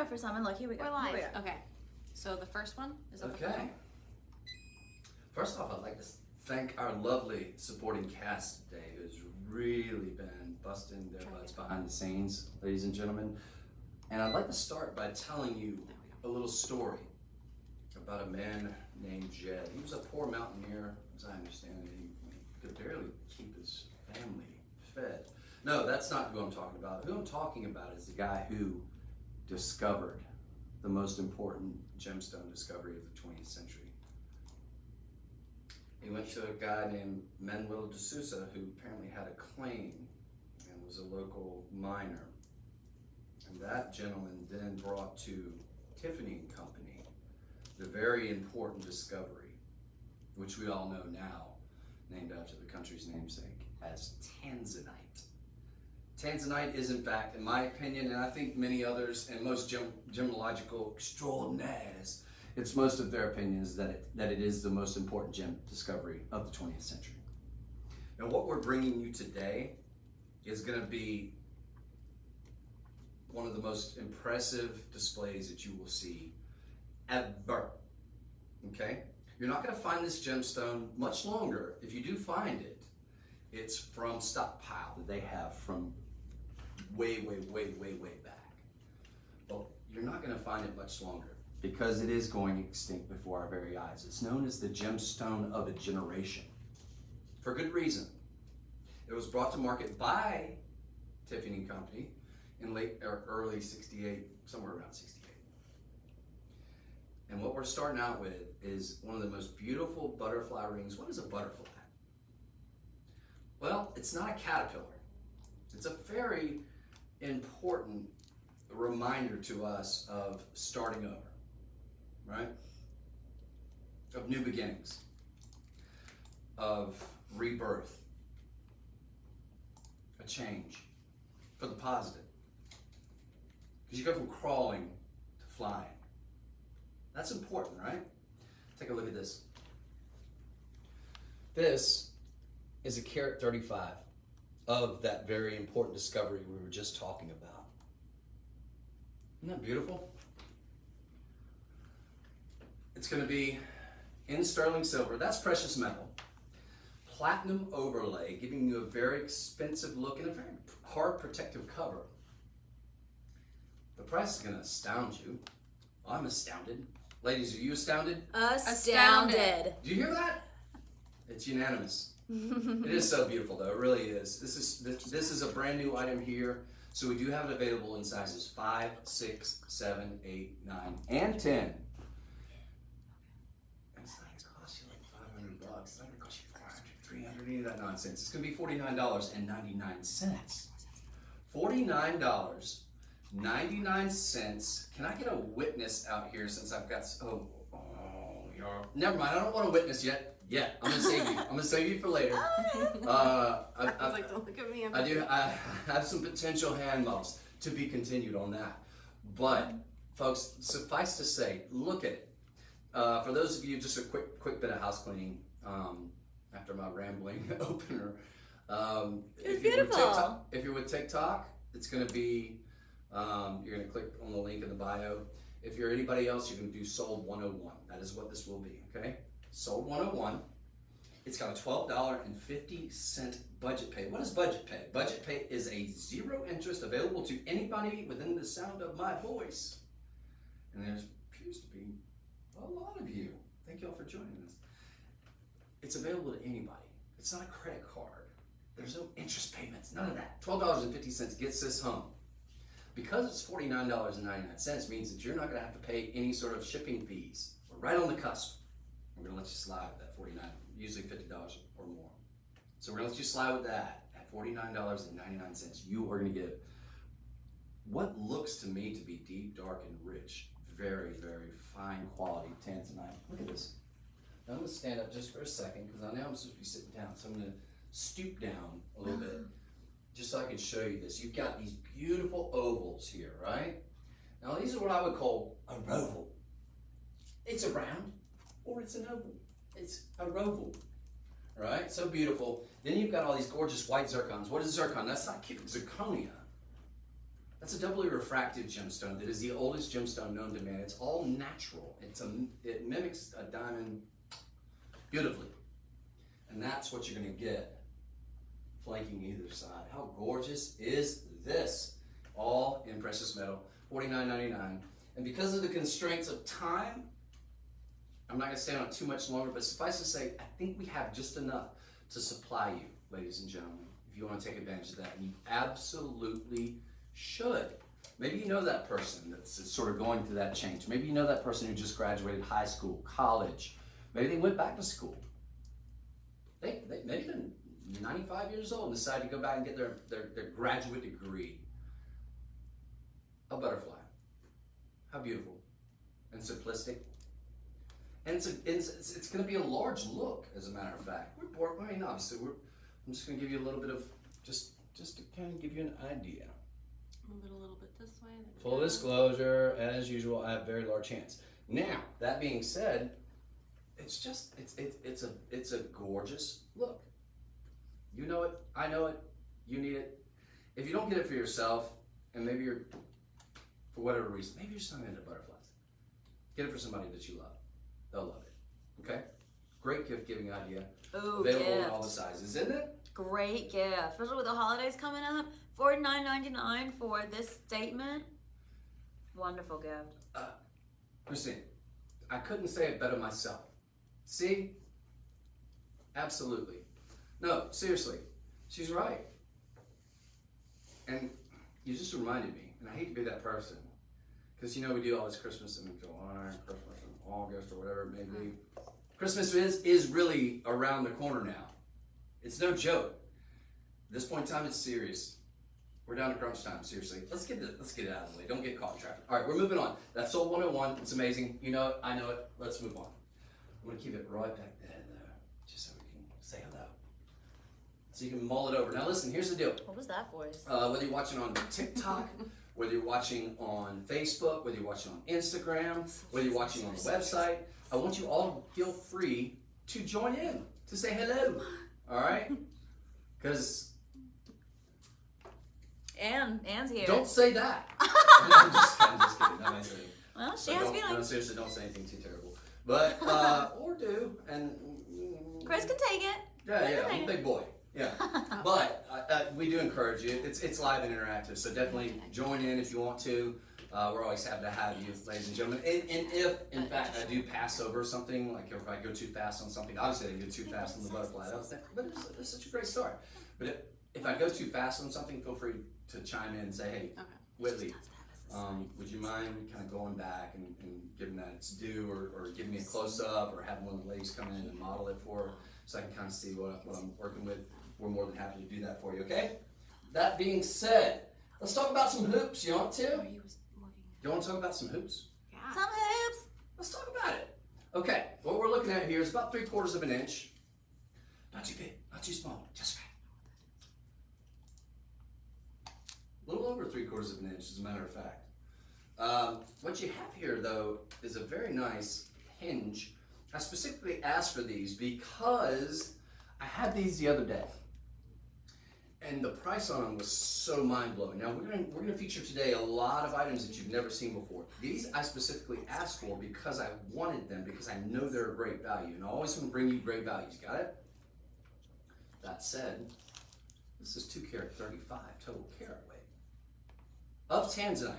go for some and look. Here we go. We're live. Here we go. Okay. So the first one is that the first Okay. one? First off, I'd like to thank our lovely supporting cast today, who's really been busting their butts behind the scenes, ladies and gentlemen. And I'd like to start by telling you a little story about a man named Jed. He was a poor mountaineer, as I understand it. He could barely keep his family fed. No, that's not who I'm talking about. Who I'm talking about is the guy who discovered the most important gemstone discovery of the 20th century. He went to a guy named Manuel de Sousa, who apparently had a claim and was a local miner. And that gentleman then brought to Tiffany and Company the very important discovery, which we all know now, named after the country's namesake, as Tanzanite. Tanzanite is, in fact, in my opinion, and I think many others, and most gemological extraordinaires, it's most of their opinions that it is the most important gem discovery of the 20th century. And what we're bringing you today is going to be one of the most impressive displays that you will see ever. Okay? You're not going to find this gemstone much longer. If you do find it, it's from stockpile that they have from way back. But you're not going to find it much longer because it is going extinct before our very eyes. It's known as the gemstone of a generation. For good reason. It was brought to market by Tiffany and Company in late or early 68, somewhere around 68. And what we're starting out with is one of the most beautiful butterfly rings. What is a butterfly? Well, it's not a caterpillar. It's a very important reminder to us of starting over, right? Of new beginnings, of rebirth, a change for the positive. Because you go from crawling to flying. That's important, right? Take a look at this. This is a carat 35 of that very important discovery we were just talking about. Isn't that beautiful? It's going to be in sterling silver. That's precious metal. Platinum overlay, giving you a very expensive look and a very hard protective cover. The price is going to astound you. I'm astounded. Ladies, are you astounded? Astounded. Do you hear that? It's unanimous. It is so beautiful, though. It really is. This is a brand new item here. So we do have it available in sizes 5, 6, 7, 8, 9, and 10. And it's not going to cost you like $500. It's not going to cost you 400, 300, any of that nonsense. It's going to be $49.99. $49.99. Can I get a witness out here since I've got, never mind. I don't want a witness yet. Yeah, I'm gonna save you. I'm gonna save you for later. I was like, don't look at me. I have some potential hand models to be continued on that. But folks, suffice to say, look at it. For those of you, just a quick bit of house cleaning after my rambling opener. It's beautiful. If you're with TikTok, it's gonna be you're gonna click on the link in the bio. If you're anybody else, you can do Sold 101. That is what this will be. Okay. Sold 101. It's got a $12.50 budget pay. What is budget pay? Budget pay is a zero interest available to anybody within the sound of my voice. And there appears to be a lot of you. Thank you all for joining us. It's available to anybody. It's not a credit card. There's no interest payments, none of that. $12.50 gets this home. Because it's $49.99 means that you're not going to have to pay any sort of shipping fees. We're right on the cusp. We're going to let you slide with that $49, usually $50 or more. So we're going to let you slide with that at $49.99. You are going to get what looks to me to be deep, dark, and rich. Very, very fine quality Tanzanite. Look at this. Now I'm going to stand up just for a second because I know I'm supposed to be sitting down. So I'm going to stoop down a little bit just so I can show you this. You've got these beautiful ovals here, right? Now these are what I would call a roval. It's a round. Or it's an oval. It's a roval, right? So beautiful. Then you've got all these gorgeous white zircons. What is zircon? That's not cubic zirconia. That's a doubly refractive gemstone that is the oldest gemstone known to man. It's all natural. It mimics a diamond beautifully. And that's what you're going to get flanking either side. How gorgeous is this? All in precious metal, $49.99. And because of the constraints of time, I'm not going to stay on it too much longer, but suffice to say, I think we have just enough to supply you, ladies and gentlemen, if you want to take advantage of that. And you absolutely should. Maybe you know that person that's sort of going through that change. Maybe you know that person who just graduated high school, college. Maybe they went back to school. Maybe they're 95 years old and decided to go back and get their graduate degree. A butterfly. How beautiful and simplistic. And it's going to be a large look, as a matter of fact. Obviously, I'm just going to give you a little bit of, just to kind of give you an idea. Move it a little bit this way. Full disclosure, as usual, I have very large hands. Now, that being said, it's a gorgeous look. You know it, I know it, you need it. If you don't get it for yourself, and maybe you're, for whatever reason, maybe you're just not into butterflies, get it for somebody that you love. They'll love it. Okay? Great gift giving idea. Ooh, available gift. in all the sizes, isn't it? Great gift, especially with the holidays coming up. $49.99 for this statement. Wonderful gift. Christine, I couldn't say it better myself. See? Absolutely. No, seriously, she's right. And you just reminded me, and I hate to be that person, because we do all this Christmas in July, Christmas in August, or whatever it may be. Christmas is really around the corner now. It's no joke. At this point in time, it's serious. We're down to crunch time, seriously. Let's get it out of the way. Don't get caught in traffic. All right, we're moving on. That's Soul 101. It's amazing. You know it. I know it. Let's move on. I'm going to keep it right back there, just so we can say hello. So you can mull it over. Now listen, here's the deal. What was that voice? Whether you're watching on TikTok, whether you're watching on Facebook, whether you're watching on Instagram, whether you're watching on the website, I want you all to feel free to join in, to say hello. All right? Because... Anne's here. Don't say that. No, I'm just kidding. No, I'm kidding. Well, she has feelings. No, seriously, don't say anything too terrible. But, or do. And Chris can take it. Yeah, I'm a big boy. Yeah. But we do encourage you. It's live and interactive, so definitely join in if you want to. We're always happy to have you, ladies and gentlemen. And if, in fact, I do pass over something, like if I go too fast on something, obviously I didn't go too fast on the butterfly. But it's such a great start. But if I go too fast on something, feel free to chime in and say, hey, Whitley, would you mind kind of going back and giving that its due, or giving me a close-up, or having one of the ladies come in and model it for, so I can kind of see what I'm working with. We're more than happy to do that for you, okay? That being said, let's talk about some hoops. You want to? You want to talk about some hoops? Yeah. Some hoops. Let's talk about it. Okay, what we're looking at here is about 3/4 of an inch. Not too big, not too small, just right. A little over 3/4 of an inch, as a matter of fact. What you have here, though, is a very nice hinge. I specifically asked for these because I had these the other day, and the price on them was so mind-blowing. Now, we're gonna feature today a lot of items that you've never seen before. These I specifically asked for because I wanted them, because I know they're a great value, and I always want to bring you great values. Got it? That said, this is 2 carat 35 total carat weight of Tanzanite.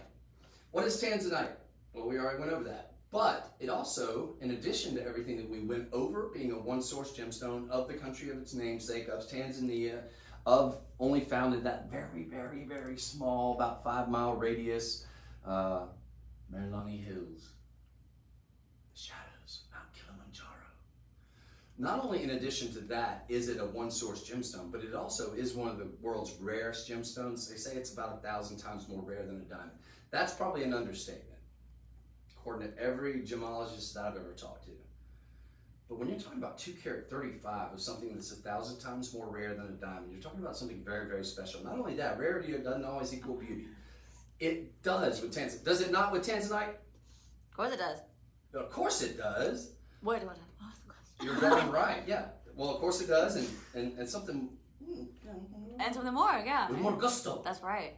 What is Tanzanite? Well, we already went over that. But it also, in addition to everything that we went over, being a one-source gemstone of the country of its namesake, of Tanzania, of only found in that very, very, very small, about 5-mile radius, Merlani Hills, the shadows of Mount Kilimanjaro. Not only in addition to that is it a one-source gemstone, but it also is one of the world's rarest gemstones. They say it's about 1,000 times more rare than a diamond. That's probably an understatement, according to every gemologist that I've ever talked to. But when you're talking about 2 carat 35 of something that's 1,000 times more rare than a diamond, you're talking about something very, very special. Not only that, rarity doesn't always equal beauty. It does with Tanzanite. Does it not with Tanzanite? Of course it does. Of course it does. What? You're very right, yeah. Well, of course it does, and something... And something more, yeah. With more gusto. That's right.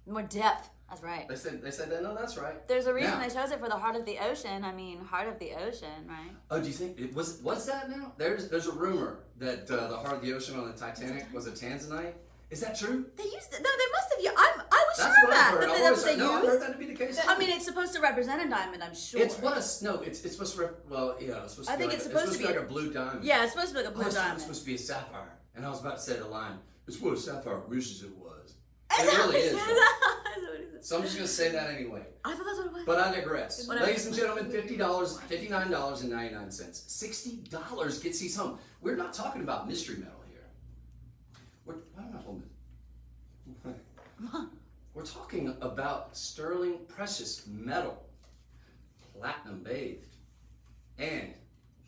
More depth. That's right. They said that. No, that's right. There's a reason Now- they chose it for the heart of the ocean. I mean, heart of the ocean, right? Oh, do you think it was that now? There's a rumor that the heart of the ocean on the Titanic was a Tanzanite. Is that true? They used it. No, they must have. I was That's sure what of I that. heard. That I've that's always what they heard, no, I heard used. that to be the case. I mean, it's supposed to represent a diamond, I'm sure. It's what a no. It's supposed to it's supposed to I be think like it's a- supposed to be like a blue diamond. Yeah, it's supposed to be like a Oh, blue it's diamond. supposed to be a sapphire, and I was about to say the line. It's what a sapphire wishes it was. Is It that really what is. he said? though. That's what he said. So I'm just gonna say that anyway. I thought that's what it was. But I digress. Whatever. Ladies and gentlemen, $59.99. $60 gets these home. We're not talking about mystery metal here. Why am I holding it? We're talking about sterling precious metal, platinum bathed, and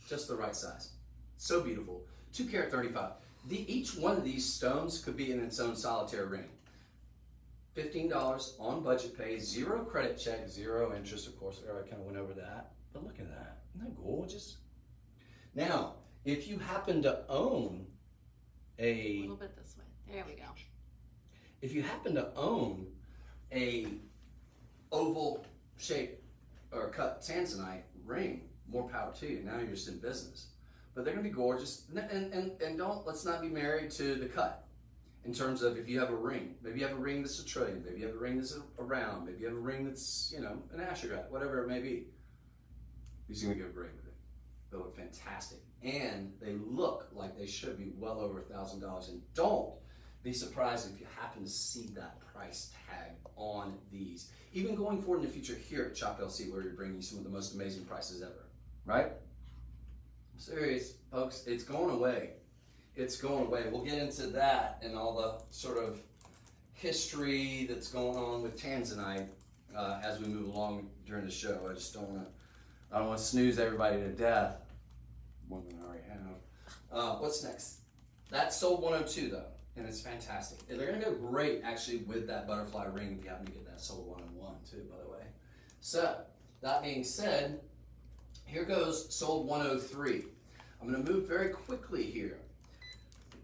just the right size. So beautiful. 2 carat 35. Each one of these stones could be in its own solitaire ring. $15 on budget pay, 0 credit check, 0 interest. Of course, I kind of went over that. But look at that. Isn't that gorgeous? Now, if you happen to own A little bit this way. There we go. if you happen to own a oval shaped or cut Tanzanite ring, more power to you. Now you're just in business. But they're gonna be gorgeous. And let's not be married to the cut. In terms of if you have a ring, maybe you have a ring that's a trillion, maybe you have a ring that's a round, maybe you have a ring that's, an astrogat, whatever it may be. These are gonna go great with it. They look fantastic. And they look like they should be well over $1,000. And don't be surprised if you happen to see that price tag on these. Even going forward in the future here at Chop LC, where we're bringing you some of the most amazing prices ever, right? I'm serious, folks, it's going away. It's going away. We'll get into that and all the sort of history that's going on with Tanzanite as we move along during the show. I just don't want to snooze everybody to death more than I already have. What's next? That sold 102 though, and it's fantastic. And they're gonna go great actually with that butterfly ring if you happen to get that sold 101 too, by the way. So that being said, here goes sold 103. I'm gonna move very quickly here,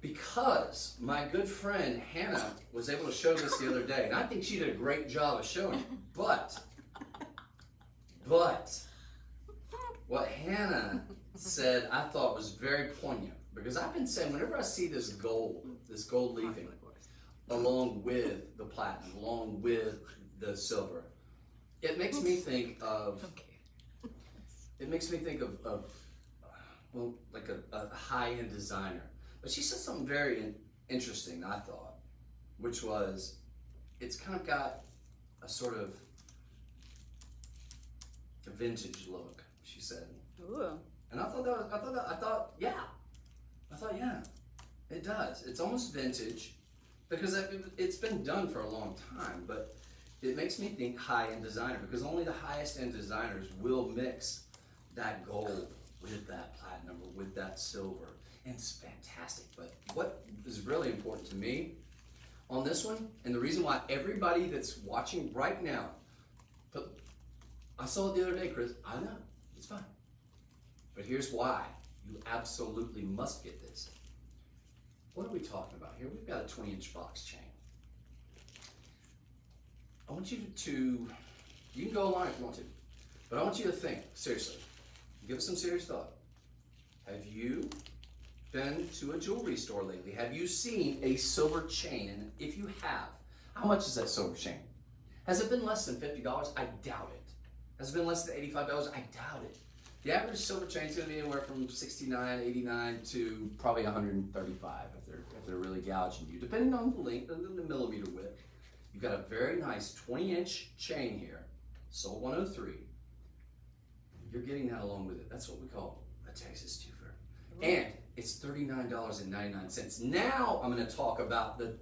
because my good friend Hannah was able to show this the other day, and I think she did a great job of showing it. But what Hannah said I thought was very poignant, because I've been saying whenever I see this gold leafing along with the platinum, along with the silver, it makes me think of well, like a high-end designer. But she said something very interesting, I thought, which was, it's kind of got a sort of a vintage look, she said. Ooh. And I thought, yeah, it does. It's almost vintage, because it's been done for a long time, but it makes me think high-end designer, because only the highest-end designers will mix that gold with that platinum or with that silver. And it's fantastic. But what is really important to me on this one, and the reason why everybody that's watching right now, but I saw it the other day, Chris, I know, it's fine. But here's why you absolutely must get this. What are we talking about here? We've got a 20-inch box chain. I want you to, you can go online if you want to, but I want you to think, seriously, give it some serious thought. Have you been to a jewelry store lately? Have you seen a silver chain? And if you have, how much is that silver chain? Has it been less than $50? I doubt it. Has it been less than $85? I doubt it. The average silver chain is going to be anywhere from $69, $89 to probably $135 if they're really gouging you, depending on the length and the millimeter width. You've got a very nice 20-inch chain here, sold 103. You're getting that along with it. That's what we call a Texas twofer. And it's $39.99. Now I'm going to talk about the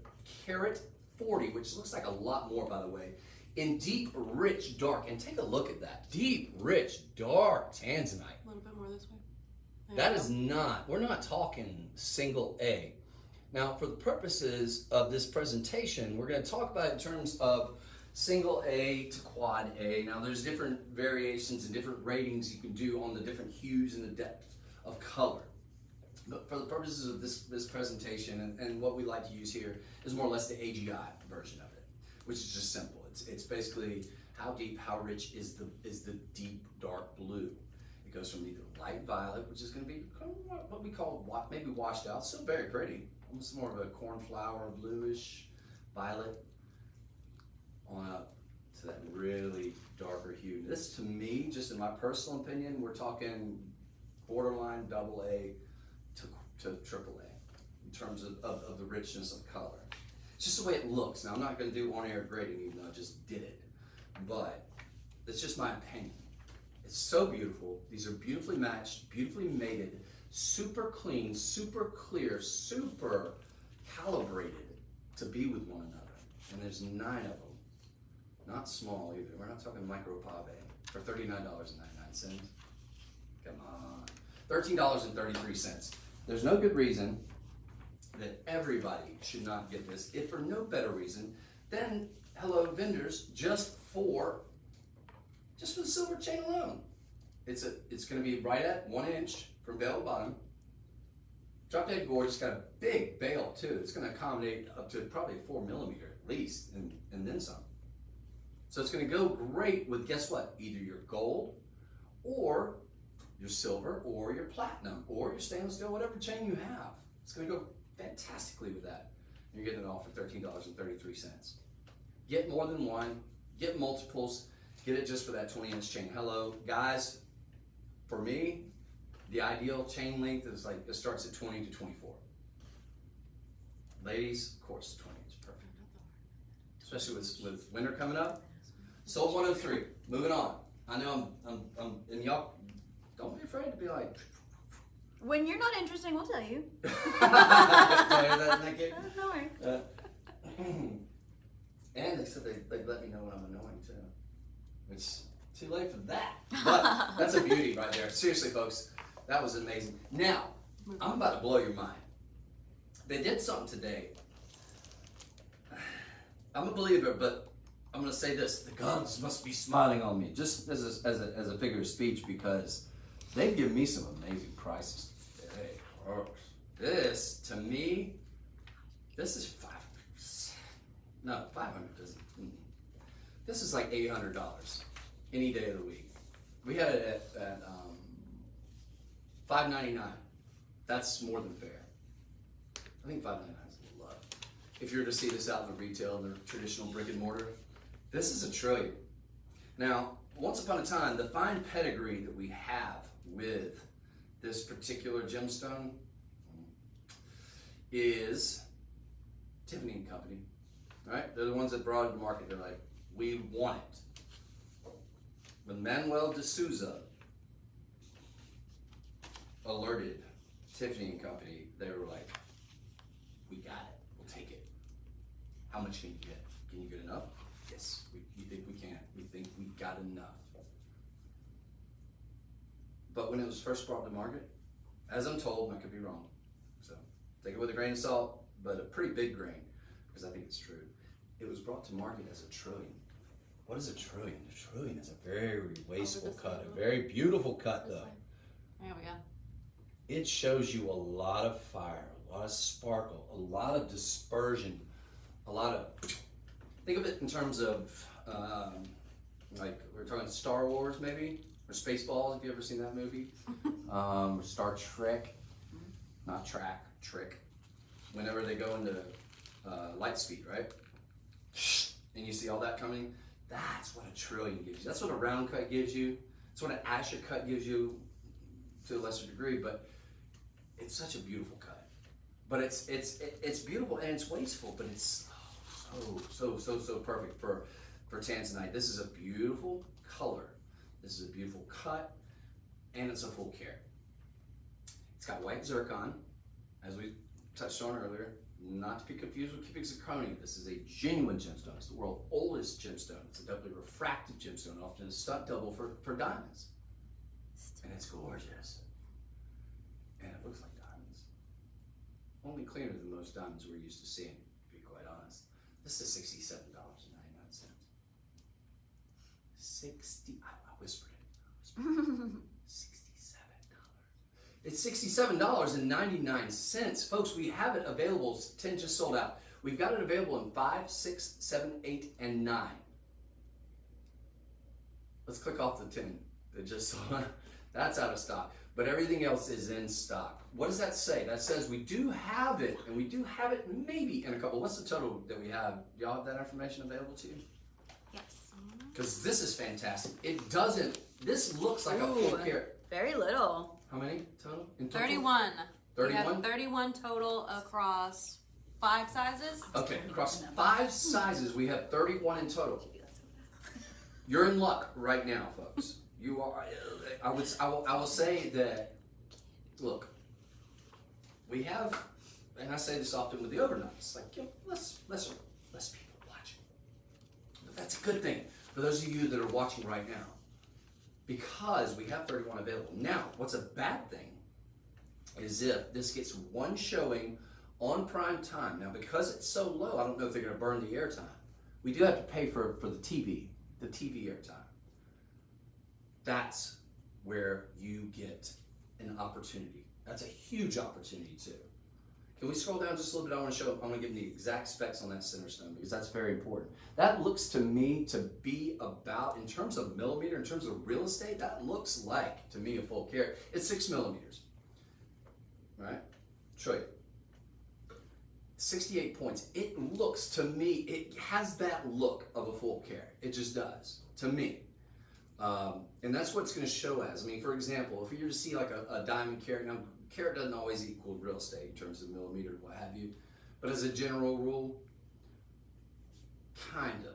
carat 40, which looks like a lot more, by the way, in deep, rich, dark. And take a look at that. Deep, rich, dark Tanzanite. A little bit more this way. That is not, we're not talking single A. Now, for the purposes of this presentation, we're going to talk about it in terms of single A to quad A. Now, there's different variations and different ratings you can do on the different hues and the depth of color. But for the purposes of this presentation, and what we like to use here is more or less the AGI version of it. which is just simple. It's basically how deep, how rich is the deep dark blue. It goes from either light violet, which is going to be kind of what we call maybe washed out, still very pretty, almost more of a cornflower bluish violet, on up to that really darker hue. This, to me, just in my personal opinion, we're talking borderline AA to AAA in terms of the richness of color. It's just the way it looks. Now, I'm not going to do on-air grading, even though I just did it, but it's just my opinion. It's so beautiful. These are beautifully matched, beautifully mated, super clean, super clear, super calibrated to be with one another. And there's 9 of them. Not small either. We're not talking micro pave for $39.99. Come on. $13.33. There's no good reason that everybody should not get this, if for no better reason than, hello vendors, just for the silver chain alone. It's going to be right at 1 inch from bail to bottom. Drop dead gorgeous. Got a big bail too. It's going to accommodate up to probably 4 millimeter at least, and then some. So it's going to go great with, guess what? Either your gold, or your silver, or your platinum, or your stainless steel, whatever chain you have. It's going to go fantastically with that. You're getting it all for $13.33. Get more than one. Get multiples. Get it just for that 20-inch chain. Hello, guys. For me, the ideal chain length is like, it starts at 20 to 24. Ladies, of course, 20 is perfect. Especially with winter coming up. Sold 103. Moving on. I know I'm and y'all don't be afraid to be like. When you're not interesting, we'll tell you. No worries. And they said they let me know when I'm annoying too. Which, too late for that. But that's a beauty right there. Seriously, folks, that was amazing. Now, I'm about to blow your mind. They did something today. I'm a believer, but I'm going to say this. The gods must be smiling on me, just as a figure of speech, because they've given me some amazing prices today. This, to me, this is $500 doesn't. This is like $800 any day of the week. We had it at $599. That's more than fair. I think $599 is a little low. If you were to see this out in the retail and the traditional brick and mortar, this is $1 trillion. Now, once upon a time, the fine pedigree that we have with this particular gemstone is Tiffany and Company. Right? They're the ones that brought it to market. They're like, we want it. When Manuel de Souza alerted Tiffany and Company, they were like, we got it. We'll take it. How much can you get? Can you get enough? Yes, we think we can. We think we got enough. But when it was first brought to market, as I'm told, and I could be wrong, so take it with a grain of salt, but a pretty big grain, because I think it's true. It was brought to market as $1 trillion. What is $1 trillion? $1 trillion is a very wasteful cut, a very beautiful cut though. There we go. It shows you a lot of fire, a lot of sparkle, a lot of dispersion, a lot of, think of it in terms of, like we're talking Star Wars maybe, or Spaceballs, if you ever seen that movie. Star Trek, not track, trick. Whenever they go into light speed, right? And you see all that coming, that's what $1 trillion gives you. That's what a round cut gives you. That's what an Asha cut gives you to a lesser degree, but it's such a beautiful cut. But it's beautiful and it's wasteful, but it's so perfect for Tanzanite. This is a beautiful color. This is a beautiful cut, and it's a full carat. It's got white zircon, as we touched on earlier, not to be confused with cubic zirconia. This is a genuine gemstone. It's the world's oldest gemstone. It's a doubly refractive gemstone, often a stunt double for diamonds. And it's gorgeous. And it looks like diamonds. Only cleaner than most diamonds we're used to seeing, to be quite honest. This is $67.99. I whispered it. $67. It's $67.99. Folks, we have it available. 10 just sold out. We've got it available in 5, 6, 7, 8, and 9. Let's click off the 10. It just that's out of stock. But everything else is in stock. What does that say? That says we do have it, and we do have it maybe in a couple. What's the total that we have? Do y'all have that information available to you? Yes. Because this is fantastic. It doesn't, this looks like a full carrot. Very little. How many total? In total? 31. 31? We have 31 total across 5 sizes. Okay, across 5 sizes, we have 31 in total. You're in luck right now, folks. You are. I will say that. Look, we have, and I say this often with the overnights, like less people watching. But that's a good thing for those of you that are watching right now, because we have 31 available. Now, what's a bad thing is if this gets one showing on prime time. Now, because it's so low, I don't know if they're going to burn the airtime. We do have to pay for the TV airtime. That's where you get an opportunity. That's a huge opportunity too. Can we scroll down just a little bit? I want to show. I want to give you the exact specs on that center stone because that's very important. That looks to me to be about, in terms of millimeter, in terms of real estate, that looks like to me a full carat. It's 6 millimeters. Right? Show you. 68 points. It looks to me, it has that look of a full carat. It just does, to me. And that's what it's going to show as. I mean, for example, if you were to see like a diamond carat, now carat doesn't always equal real estate in terms of millimeter and what have you, but as a general rule, kind of.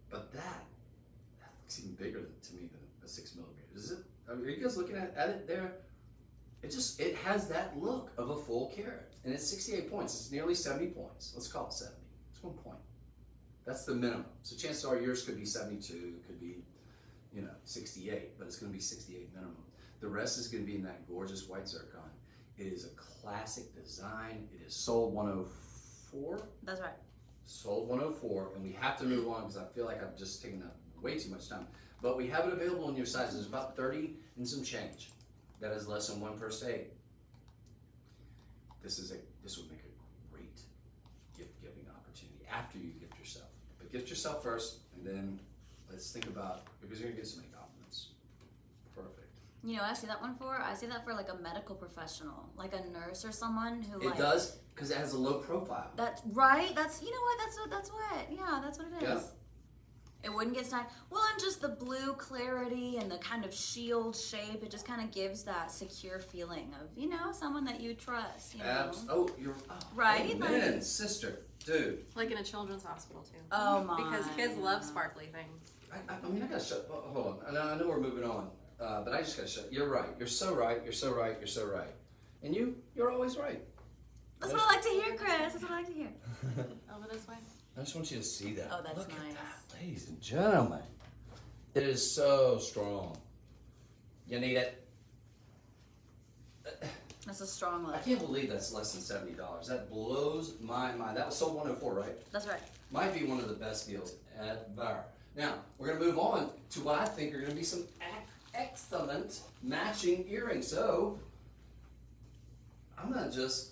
But that looks even bigger to me than a 6 millimeters. Is it? I mean, are you guys looking at it there? It has that look of a full carat. And it's 68 points. It's nearly 70 points. Let's call it 70. It's 1 point. That's the minimum. So chances are yours could be 72, it could be, 68, but it's going to be 68 minimum. The rest is going to be in that gorgeous white zircon. It is a classic design. It is sold 104. That's right. Sold 104, and we have to move on because I feel like I've just taken up way too much time. But we have it available in your sizes. There's about 30 and some change. That is less than 1 per state. This would make a great gift-giving opportunity after you gift yourself. But gift yourself first, and then let's think about, because you're gonna get so many compliments. Perfect. You know what I see that one for? I see that for like a medical professional, like a nurse or someone who It does, because it has a low profile. That's right. That's that's what. Yeah, that's what it is. Yeah. It wouldn't get sniped. Well, and just the blue clarity and the kind of shield shape, it just kind of gives that secure feeling of, someone that you trust. Right? Amen, sister, dude. Like in a children's hospital too. Oh my. Because kids love sparkly things. I mean, I gotta shut. Hold on. I know we're moving on, but I just gotta shut. You're right. You're so right. You're so right. You're so right. And you're always right. That's what I like to hear, Chris. That's what I like to hear. Over this way. I just want you to see that. Oh, that's Look nice. at that, ladies and gentlemen. It is so strong. You need it. That's a strong I look. can't believe that's less than $70. That blows my mind. That was sold 104, right? That's right. Might be one of the best deals ever. Now, we're going to move on to what I think are going to be some excellent matching earrings. So, I'm going to just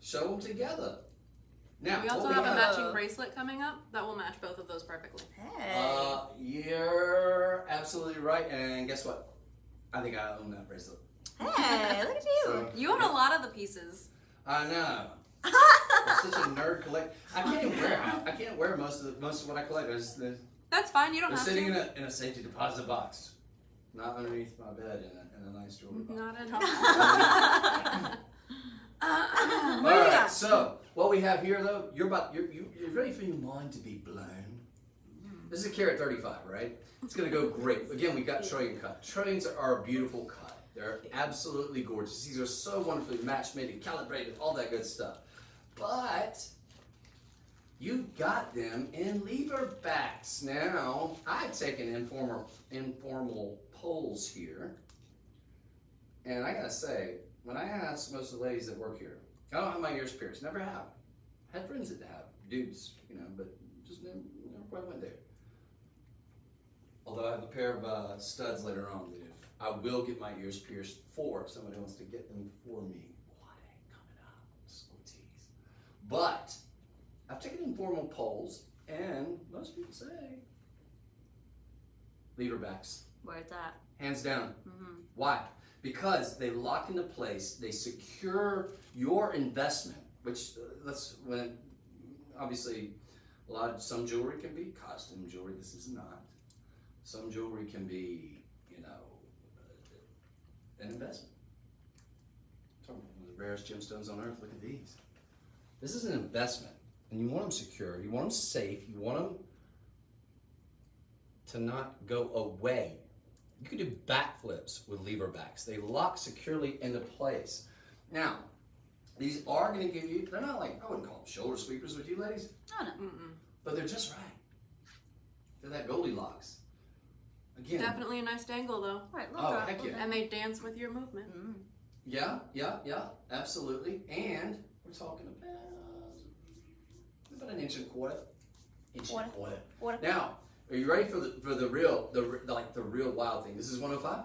show them together. Now, We also what have a have- matching bracelet coming up that will match both of those perfectly. Hey. You're absolutely right. And guess what? I think I own that bracelet. Hey, look at you. So, You own a lot of the pieces. I know. I'm such a nerd collector. I can't wear most of what I collect. That's fine. You don't They're have sitting to. in a safety deposit box, not underneath my bed in a nice jewelry box. Not at all. All right. So what we have here, though, you're ready for your mind to be blown. This is a carat 35, right? It's gonna go great. Again, we got trillion cut. Trillions are a beautiful cut. They're absolutely gorgeous. These are so wonderfully matched, made, and calibrated, all that good stuff. But you've got them in lever backs. Now, I've taken informal polls here. And I gotta say, when I ask most of the ladies that work here, I don't have my ears pierced. Never have. Had friends that have, dudes, but just never quite went there. Although I have a pair of studs later on that if I will get my ears pierced for if somebody wants to get them for me. What ain't coming up? Slow tease. But I've taken informal polls, and most people say lever backs. Where it's at. Hands down. Mm-hmm. Why? Because they lock into place, they secure your investment, which obviously some jewelry can be costume jewelry. This is not. Some jewelry can be, an investment. One of the rarest gemstones on earth. Look at these. This is an investment, and you want them secure. You want them safe. You want them to not go away. You can do backflips with lever backs. They lock securely into place. Now, these are going to give you, they're not like, I wouldn't call them shoulder sweepers, would you ladies? Oh, no. Mm-mm. But they're just right. They're that Goldilocks. Again. Definitely a nice dangle though. Right, heck yeah. And they dance with your movement. Mm-hmm. Yeah, absolutely. And we're talking about an inch and a quarter. Inch and a quarter. Now, are you ready for the real wild thing? This is 105?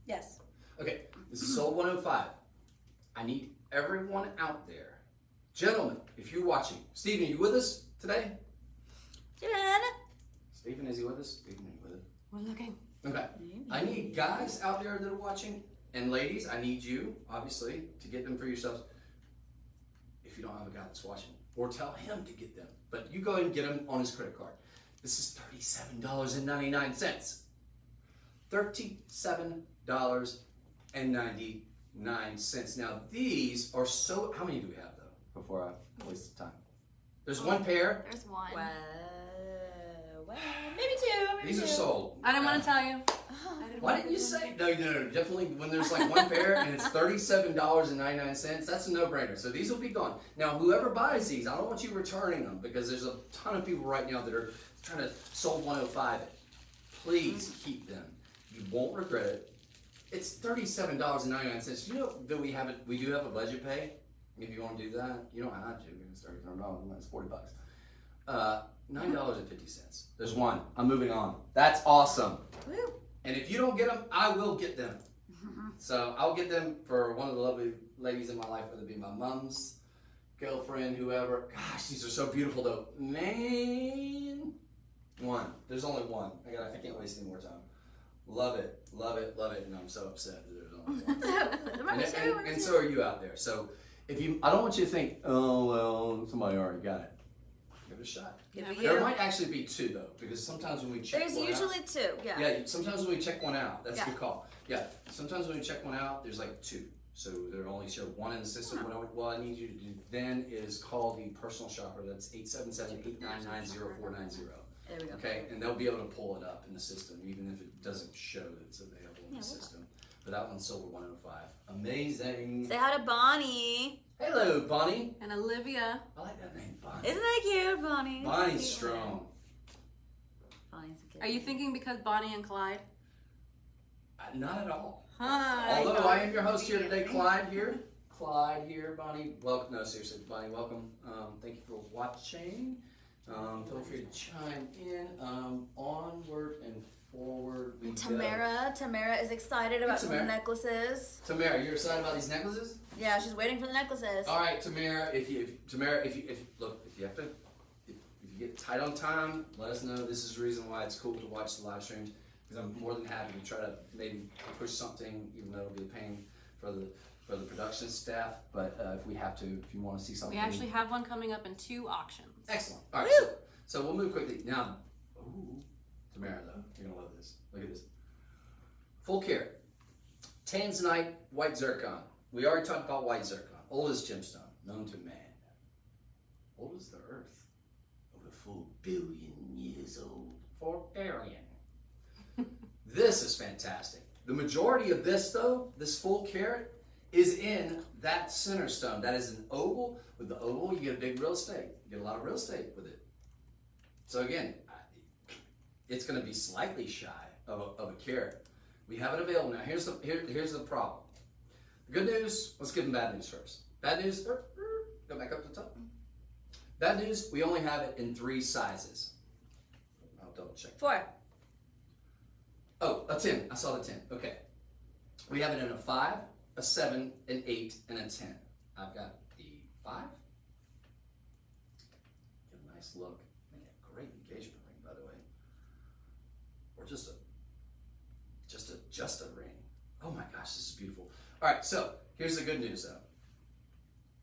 Yes. Okay, this is sold 105. I need everyone out there. Gentlemen, if you're watching, Stephen, are you with us today? Stephen, is he with us? Stephen, are you with us? We're looking. Okay. I need guys out there that are watching, and ladies, I need you, obviously, to get them for yourselves. If you don't have a guy that's watching, or tell him to get them. But you go ahead and get them on his credit card. This is $37.99. $37.99. Now these are so. How many do we have though? Before I waste time. There's one pair. There's one. Well, maybe two. These are sold. I didn't want to tell you. Why didn't you say? No. Definitely when there's like one pair and it's $37.99, that's a no-brainer. So these will be gone. Now, whoever buys these, I don't want you returning them because there's a ton of people right now that are trying to sold 105 it. Please keep them. You won't regret it. It's $37.99. You know that we do have a budget pay. If you want to do that, you don't have to. It's $37. That's $40. $9.50. There's one. I'm moving on. That's awesome. Woo. And if you don't get them, I will get them. So I'll get them for one of the lovely ladies in my life, whether it be my mom's girlfriend, whoever. Gosh, these are so beautiful though. Man. One. There's only one. I can't waste any more time. Love it. And I'm so upset that there's only one. and so are you out there. So I don't want you to think, oh well, somebody already got it. Give it a shot. There might actually be two though, because sometimes when we check there's one usually out, two, yeah. Yeah, sometimes when we check one out, that's a good call. Yeah, sometimes when we check one out, there's like two. So they're only show one in the system. What I need you to do then is call the personal shopper. That's 877-899-0490. There we go. Okay, and they'll be able to pull it up in the system, even if it doesn't show that it's available in the system. But that one's sold at 105. Amazing. Say hi to Bonnie. Hello, Bonnie. And Olivia. I like that name, Bonnie. Isn't that cute, Bonnie? Bonnie's strong. Bonnie's a kid. Are you thinking because Bonnie and Clyde? Not at all. Huh, Although I am your host here today, Clyde here. Bonnie, welcome. No, seriously, Bonnie, welcome. Thank you for watching. Feel free to chime in. Onward and forward we Tamara. go. Tamara is excited about some necklaces. Tamara, you're excited about these necklaces? Yeah, she's waiting for the necklaces. All right, Tamara. If you get tight on time, let us know. This is the reason why it's cool to watch the live streams, because I'm more than happy to try to maybe push something, even though it'll be a pain for the production staff. But if you want to see something, we actually have one coming up in 2 auctions. Excellent. All right, so we'll move quickly now. Ooh, Tamara, though, you're gonna love this. Look at this. Full carat, Tanzanite, white zircon. We already talked about white zircon, oldest gemstone known to man, old as the earth, over 4 billion years old. 4 billion. This is fantastic. The majority of this, though, this full carat, is in that center stone. That is an oval. With the oval, you get a big real estate. You get a lot of real estate with it. So again, it's going to be slightly shy of a carat. We have it available now. Here's the problem. Good news. Let's give them bad news first. Bad news. Go back up to the top. Bad news. We only have it in 3 sizes. I'll double check. 4. Oh, a 10. I saw the 10. Okay. We have it in a 5, a 7, an 8, and a 10. I've got the 5, nice look. Man, great engagement ring, by the way. Or just a ring. Oh my gosh, this is beautiful. All right, so here's the good news though.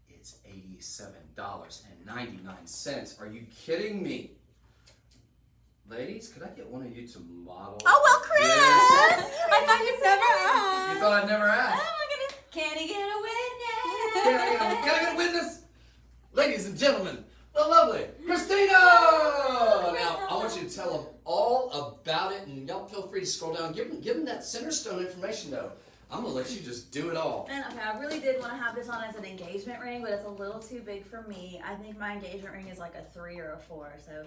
It's $87.99. Are you kidding me? Ladies, could I get one of you to model? Oh well, Chris! I thought you'd never asked. You thought I'd never ask? Oh my goodness! Can he get a witness? Can I get a witness? Ladies and gentlemen, the lovely Christina! Now, I want you to tell them all about it, and y'all feel free to scroll down. Give them that center stone information, though. I'm going to let you just do it all. And okay, I really did want to have this on as an engagement ring, but it's a little too big for me. I think my engagement ring is like a 3 or a 4, so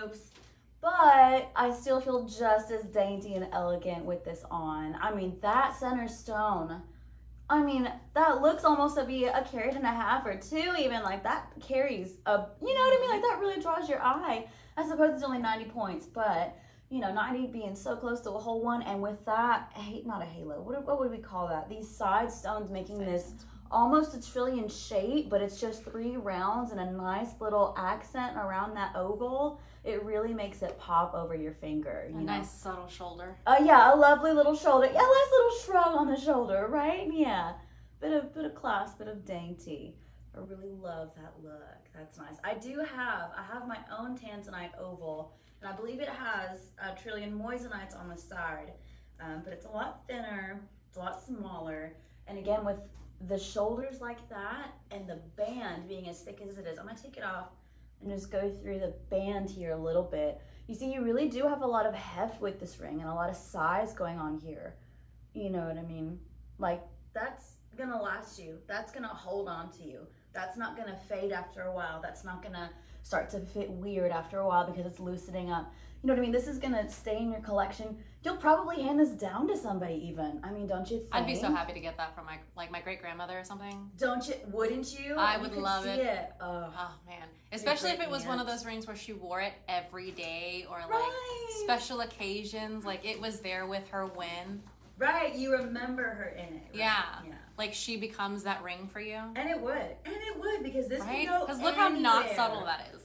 oops. But I still feel just as dainty and elegant with this on. I mean, that center stone, I mean, that looks almost to be a carat and a half or 2 even. Like, that carries a, you know what I mean? Like, that really draws your eye. I suppose it's only 90 points, but, you know, 90 being so close to a whole one. And with that, not a halo, what would we call that? These side stones making this almost a trillion shape, but it's just 3 rounds and a nice little accent around that oval. It really makes it pop over your finger. You know? Nice subtle shoulder. Yeah, a lovely little shoulder. Yeah, nice little shrug on the shoulder, right? Yeah, bit of class, bit of dainty. I really love that look. That's nice. I have my own Tanzanite oval, and I believe it has a trillion moisanites on the side, but it's a lot thinner, it's a lot smaller, and again with the shoulders like that and the band being as thick as it is, I'm gonna take it off and just go through the band here a little bit. You see, you really do have a lot of heft with this ring and a lot of size going on here. You know what I mean? Like, that's gonna last you. That's gonna hold on to you. That's not gonna fade after a while. That's not gonna start to fit weird after a while because it's loosening up. You know what I mean? This is gonna stay in your collection. You'll probably hand this down to somebody even. I mean, don't you think? I'd be so happy to get that from my great grandmother or something. Don't you? Wouldn't you? I would love see it. Oh Man, especially if it was one of those rings where she wore it every day or like special occasions. Like it was there with her when. Right, you remember her in it. Right? Yeah. Like she becomes that ring for you. And it would because this right? could go Because look anywhere. how not subtle that is.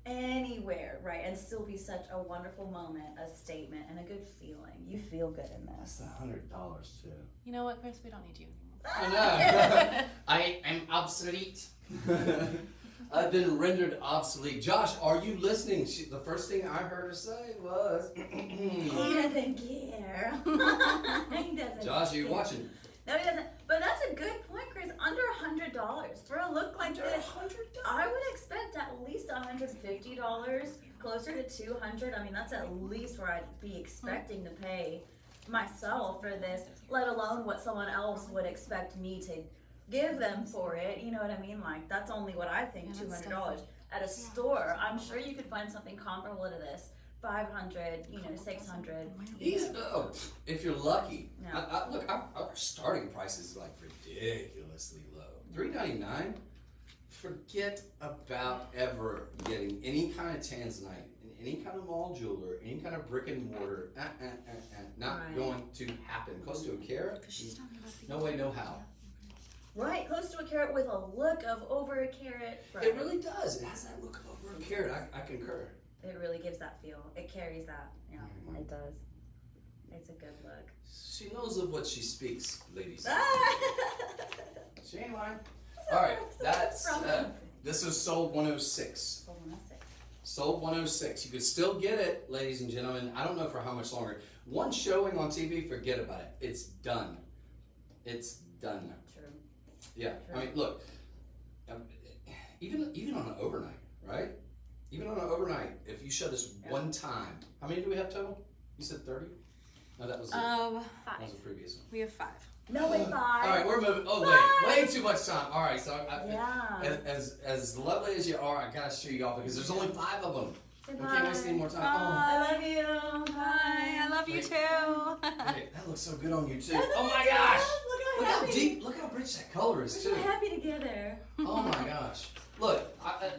Anywhere, right, and still be such a wonderful moment, a statement, and a good feeling. You feel good in this. That's $100 too. You know what, Chris? We don't need you anymore. I know. I am obsolete. I've been rendered obsolete. Josh, are you listening? The first thing I heard her say was, he doesn't care. He doesn't. Josh, are you watching? No, he doesn't. But that's a good point, Chris. Under $100 for a look like this. I would expect at least $150, closer to $200. I mean, that's at least where I'd be expecting to pay myself for this, let alone what someone else would expect me to give them for it. You know what I mean? Like, that's only what I think, $200. At a store, I'm sure you could find something comparable to this. 500, you know, 600. If you're lucky. No. Look, our starting price is like ridiculously low. $3.99. Forget about ever getting any kind of Tanzanite, any kind of mall jeweler, any kind of brick and mortar. Not going to happen. Close to a carat? No way, no how. Right, close to a carat with a look of over a carat. Right. It really does. It has that look of over a carat. I concur. It really gives that feel. It carries that. Yeah, it does. It's a good look. She knows of what she speaks, ladies. She ain't lying. So, All right, so that's this is sold 106. Sold 106. Sold 106. You can still get it, ladies and gentlemen. I don't know for how much longer. One showing on TV, forget about it. It's done. It's done. True. Yeah. True. I mean, look. Even on an overnight, right? Even on an overnight, if you show this one time, how many do we have total? You said 30? No, that was 5. That was the previous one. We have 5. No, wait, 5. All right, we're moving. Oh, way too much time. All right, so as lovely as you are, I gotta show you all because there's only 5 of them. We can't waste any more time. I love you. Bye. I love you too. Okay, that looks so good on you too. Oh my gosh! Look how deep, look how rich that color is too. We're so happy together. Oh my gosh! Look,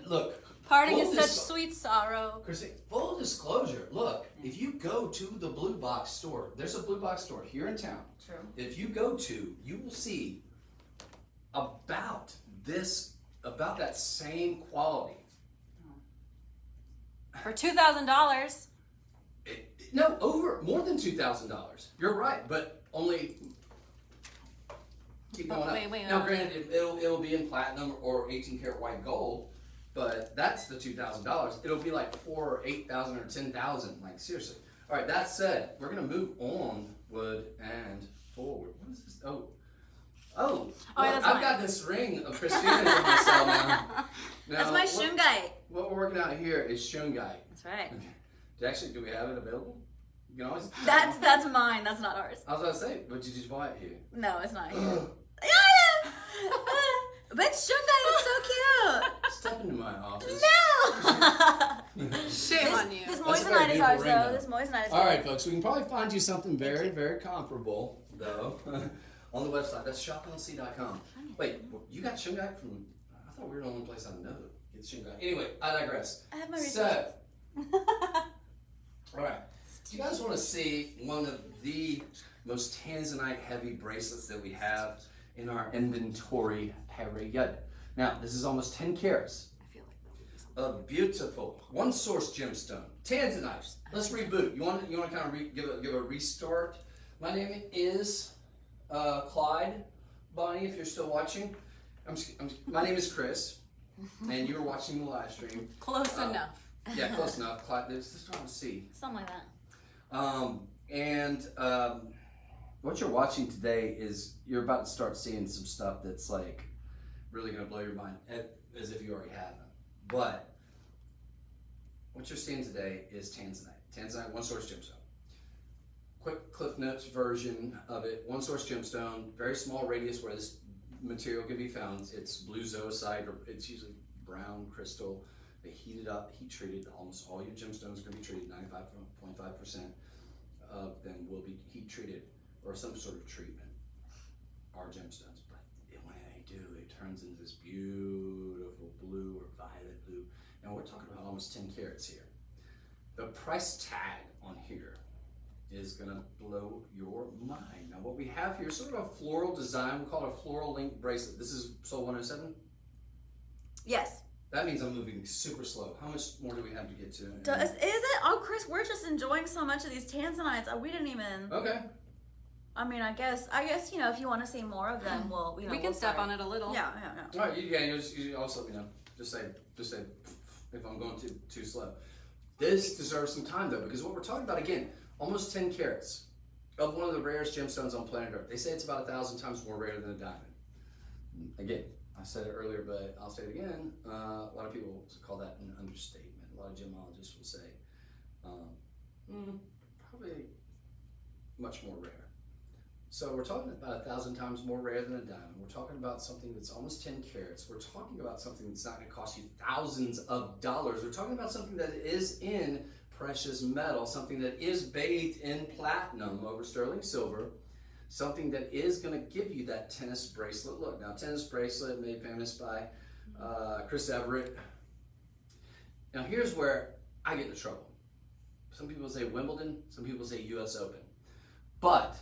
look. Parting is such sweet sorrow. Christine, full disclosure, look, if you go to the Blue Box store, there's a Blue Box store here in town. True. If you go to, you will see about that same quality For $2,000. No, more than $2,000. You're right, but only keep going up. Now, granted, it'll be in platinum or 18 karat white gold, but that's the $2,000. It'll be like 4,000 or 8,000 or 10,000. Like seriously. All right. That said, we're gonna move onward and forward. What is this? Oh, well, I've got this ring of Christina's on myself now. That's my shungite. What we're working out here is shungite. That's right. Okay. Do we have it available? You can always. That's mine. That's not ours. I was about to say, but did you buy it here? No, it's not here. But shungite is so cute. Step into my office. No. Shame on you. This moissanite is ours, though. This moissanite is ours. All right, folks. We can probably find you something very, very comparable, though, on the website. That's shoplc.com. Wait, you got shungite from? I thought we were the only place I know that gets shungite. Anyway, I digress. I have my research. All right. Do you guys want to see one of the most Tanzanite heavy bracelets that we have in our inventory period? Now, this is almost 10 carats. I feel like A beautiful one source gemstone, Tanzanite. Let's reboot. You want to kind of give a restart. My name is Clyde. Bonnie, if you're still watching, my name is Chris, and you're watching the live stream. Close enough. Yeah, close enough. Clyde, this is trying to see. Something like that. What you're watching today is you're about to start seeing some stuff that's like really going to blow your mind, as if you already haven't. But what you're seeing today is Tanzanite. Tanzanite, one source gemstone. Quick Cliff Notes version of it. One source gemstone, very small radius where this material can be found. It's blue zoisite, or it's usually brown crystal. They heat it up, heat treated. Almost all your gemstones are going to be treated. 95.5% of them will be heat treated or some sort of treatment. Our gemstones, but when they do, it turns into this beautiful blue or violet blue. And we're talking about almost 10 carats here. The price tag on here is going to blow your mind. Now, what we have here is sort of a floral design. We call it a floral link bracelet. This is Soul 107? Yes. That means I'm moving super slow. How much more do we have to get to? Is it? Oh, Chris, we're just enjoying so much of these Tanzanites. We didn't even. Okay. I mean, I guess if you want to see more of them, we can step on it a little. Yeah. All right, you also let me know. Just say if I'm going too slow. This deserves some time though, because what we're talking about again, almost 10 carats of one of the rarest gemstones on planet Earth. They say it's about 1,000 times more rare than a diamond. Again, I said it earlier, but I'll say it again. A lot of people call that an understatement. A lot of gemologists will say probably much more rare. So we're talking about 1,000 times more rare than a diamond. We're talking about something that's almost 10 carats. We're talking about something that's not going to cost you thousands of dollars. We're talking about something that is in precious metal, something that is bathed in platinum over sterling silver, something that is going to give you that tennis bracelet look. Now, tennis bracelet made famous by Chris Everett. Now, here's where I get into trouble. Some people say Wimbledon, some people say US Open. But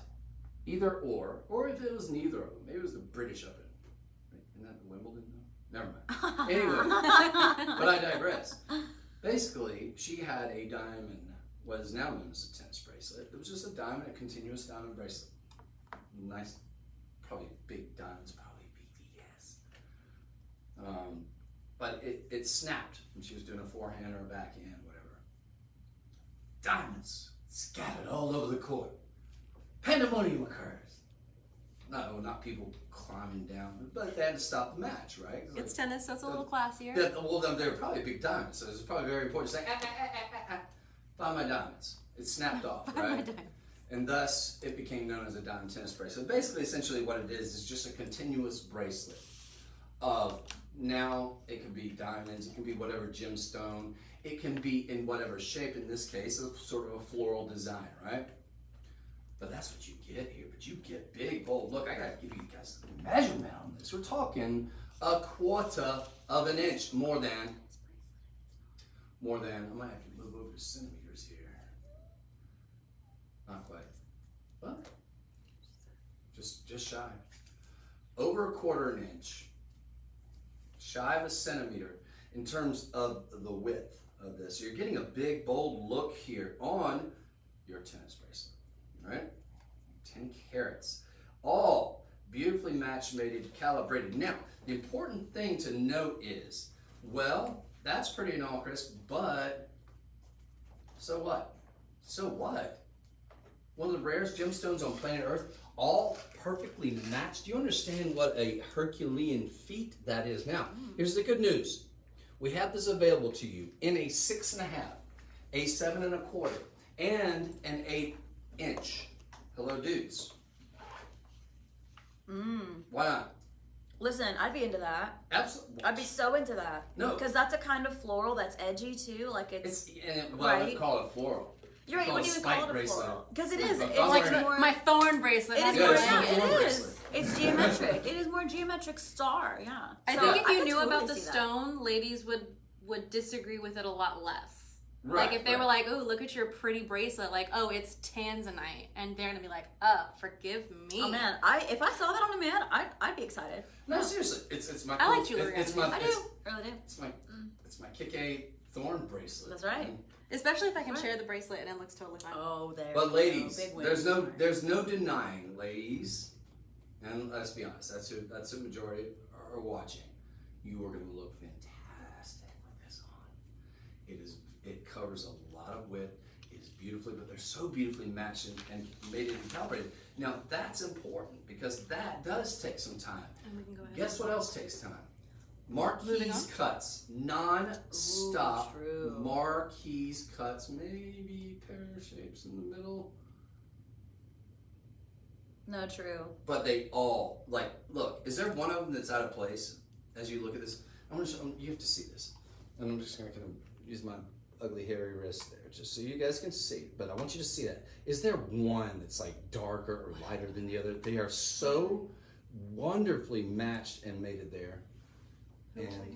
either or if it was neither of them, maybe it was the British Open. Isn't that Wimbledon? No? Never mind. Anyway, but I digress. Basically, she had a diamond, what is now known as a tennis bracelet. It was just a diamond, a continuous diamond bracelet. Nice, probably big diamonds, probably BDS. But it snapped when she was doing a forehand or a backhand, whatever. Diamonds scattered all over the court. Pandemonium occurs. No, not people climbing down, but they had to stop the match, right? It's tennis, so it's a little classier. Well, they're probably big diamonds, so it's probably very important to say, find my diamonds. It snapped off, Find right? my diamonds. And thus, it became known as a diamond tennis bracelet. Basically, essentially what it is just a continuous bracelet of, now it can be diamonds, it can be whatever gemstone, it can be in whatever shape, in this case, a sort of a floral design, right? But that's what you get here. But you get big, bold. Look, I gotta give you guys the measurement on this. We're talking 1/4 of an inch, more than, I might have to move over to centimeters here. Not quite, but just shy. Over 1/4 an inch, shy of a centimeter in terms of the width. of this. So you're getting a big, bold look here on your tennis bracelet, all right? 10 carats, all beautifully matched, mated, calibrated. Now, the important thing to note is, well, that's pretty and all, Chris, but so what? So what? One of the rarest gemstones on planet Earth, all perfectly matched. Do you understand what a Herculean feat that is? Now, here's the good news. We have this available to you in a 6.5, a 7 1/4, and an 8-inch. Hello, dudes. Why not? Listen, I'd be into that. Absolutely. I'd be so into that. No. Because that's a kind of floral that's edgy too. Like it's well, I wouldn't call it floral. You're right. You wouldn't even call it a floral. Because it is. It's like more, my thorn bracelet. It is Yeah, more. it's Yeah, a thorn it bracelet. is. It's geometric. It is more geometric star. Yeah. I So think if you could knew totally about the see that. stone, ladies would disagree with it a lot less. Right, like if they were like, "Oh, look at your pretty bracelet," like, "Oh, it's Tanzanite," and they're gonna be like, forgive me." Oh man, if I saw that on a man, I'd be excited. No, seriously, it's my. I like jewelry. It's my. I do. Really do. It's my Kick-A thorn bracelet. That's right. Especially if I can share the bracelet and it looks totally fine. Oh, there. But ladies, Big win. there's no denying, ladies, and let's be honest, that's who majority are watching. You are going to look fantastic with this on. It covers a lot of width. It is beautifully, but they're so beautifully matched and made and calibrated. Now that's important because that does take some time. And we can go ahead. Guess what else takes time? Moving Marquise on? cuts, non-stop Ooh, true. Marquise cuts, maybe pear shapes in the middle, No, true. but they all look. Is there one of them that's out of place as you look at this? You have to see this, and I'm just gonna kind of use my ugly hairy wrist there, just so you guys can see. But I want you to see that. Is there one that's like darker or lighter than the other? They are so wonderfully matched and mated there. And okay.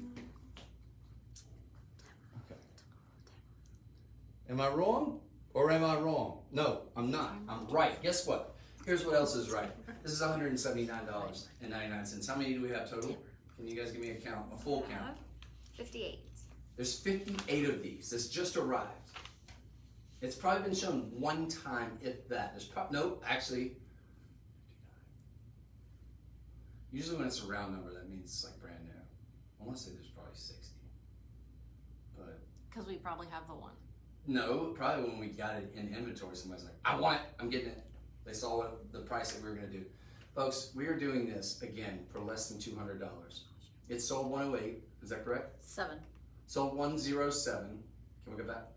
Am I wrong or am I wrong? No, I'm not. I'm right. Guess what? Here's what else is right. This is $179.99. How many do we have total? Can you guys give me a count, a full count? 58. There's 58 of these. This just arrived. It's probably been shown one time, if that. There's no, actually. Usually when it's a round number, that means it's like brand new. I want to say there's probably 60. But Because we probably have the one. no, probably when we got it in inventory, somebody's like, I want it, I'm getting it. They saw what the price that we were going to do. Folks, we are doing this, again, for less than $200. It's sold 108, is that correct? 7. Sold 107. Can we go back?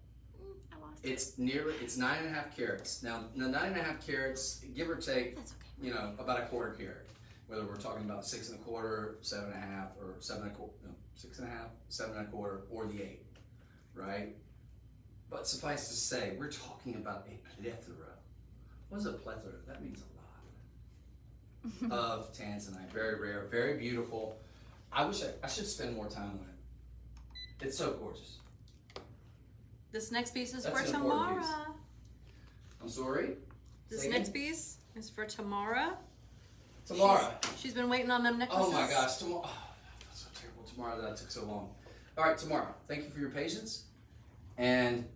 I lost It's 9.5 carats. Now 9.5 carats, give or take, That's okay. about a quarter carat. Whether we're talking about 6 1/4, 7 1/2, or 7 1/4, no, 6 1/2, 7 1/4, or the 8, right? But suffice to say, we're talking about a plethora. What is a plethora? That means a lot of Tanzanite. Very rare, very beautiful. I wish I should spend more time on it. It's so gorgeous. This next piece is That's for an important Tamara. piece. I'm sorry? This Say next again? piece is for Tamara. Tamara. She's been waiting on them necklaces. Oh my gosh, Tamara. Oh, that's so terrible, Tamara, that took so long. All right, Tamara, thank you for your patience. And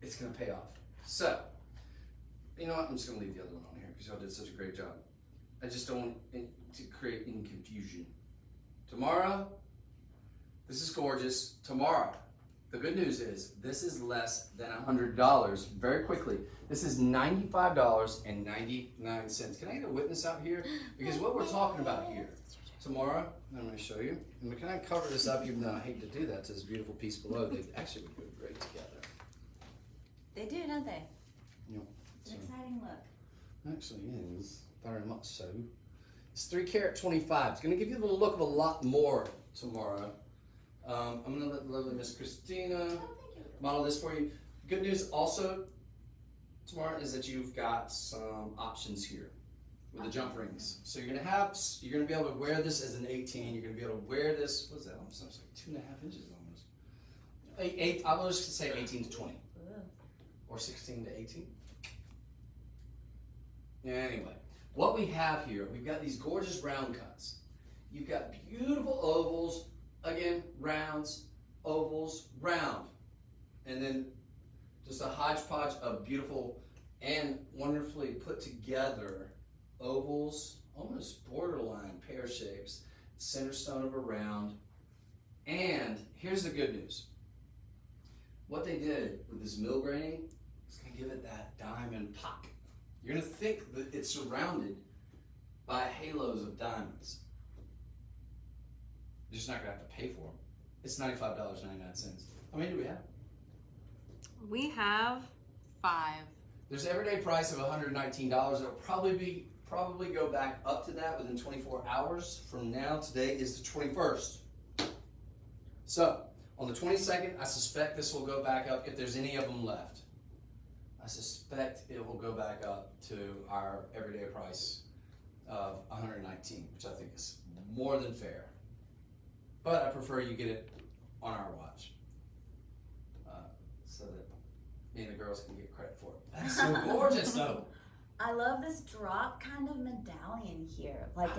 it's going to pay off. So, you know what? I'm just going to leave the other one on here because y'all did such a great job. I just don't want to create any confusion. Tamara, this is gorgeous. Tamara, the good news is this is less than $100 very quickly. This is $95.99. Can I get a witness out here? Because what we're talking about here, Tamara, I'm going to show you. And we kind of cover this up, even though I hate to do that to this beautiful piece below. They actually would go great together. They do, don't they? You know, It's an so- exciting look. Actually is, very much so. It's 3 carat 25. It's going to give you the look of a lot more tomorrow. I'm going to let lovely Miss Christina model this for you. Good news also tomorrow is that you've got some options here with the jump rings. So you're going to be able to wear this as an 18. You're going to be able to wear this. What's that? Almost like 2.5 inches almost. I was just say 18 to 20 or 16 to 18. Anyway, what we have here, we've got these gorgeous round cuts. You've got beautiful ovals, again, rounds, ovals, round. And then just a hodgepodge of beautiful and wonderfully put together ovals, almost borderline pear shapes, center stone of a round. And here's the good news. What they did with this mill graining is going to give it that diamond pop. You're going to think that it's surrounded by halos of diamonds. You're just not going to have to pay for them. It's $95.99. How many do we have? We have 5. There's an everyday price of $119. It'll probably go back up to that within 24 hours from now. Today is the 21st. So, on the 22nd, I suspect this will go back up if there's any of them left. I suspect it will go back up to our everyday price of $119, which I think is more than fair. But I prefer you get it on our watch so that me and the girls can get credit for it. That's so gorgeous, though. I love this drop kind of medallion here. Like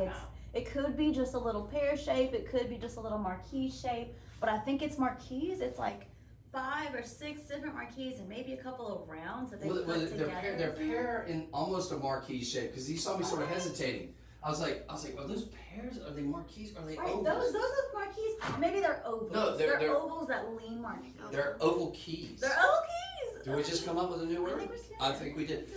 it could be just a little pear shape, it could be just a little marquise shape, but I think it's marquise. It's like 5 or 6 different marquise and maybe a couple of rounds that they put together. They're pear in almost a marquise shape because you saw me sort of hesitating. I was like, are those pears? Are they marquise? Are they ovals? Those are marquise. Maybe they're ovals. No, they're ovals that lean marquise. They're oval keys. They're oval keys. Did we just come up with a new word? I think we did.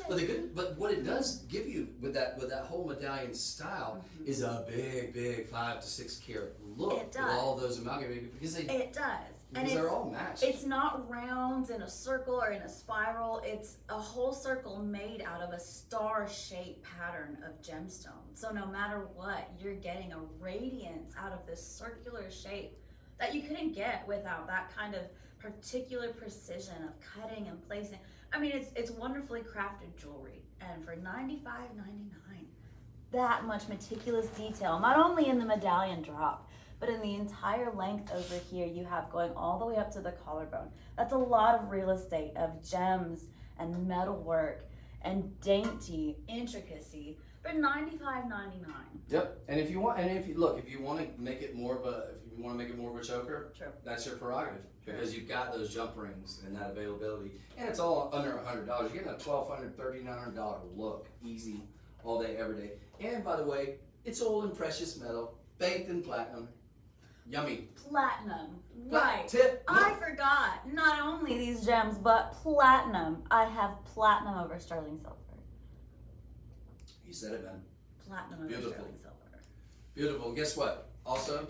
But what it does give you with that whole medallion style is a big 5 to 6 carat look. It does. With all those amalgamated because it does. Because they're all matched. It's not rounds in a circle or in a spiral. It's a whole circle made out of a star-shaped pattern of gemstone. So no matter what, you're getting a radiance out of this circular shape that you couldn't get without that kind of particular precision of cutting and placing. I mean, it's wonderfully crafted jewelry, and for $95.99, that much meticulous detail, not only in the medallion drop, but in the entire length over here, you have going all the way up to the collarbone. That's a lot of real estate of gems and metalwork and dainty intricacy for $95.99. Yep. And if you want to make it more of a choker, True. That's your prerogative because you've got those jump rings and that availability, and it's all under $100. You're getting a $1,200, $1,300 look, easy, all day, every day. And by the way, it's all in precious metal, baked in platinum. Yummy. Platinum. Right. Tip. I forgot. Not only these gems, but platinum. I have platinum over sterling silver. You said it, man. Platinum over sterling silver. Beautiful. And guess what? Also,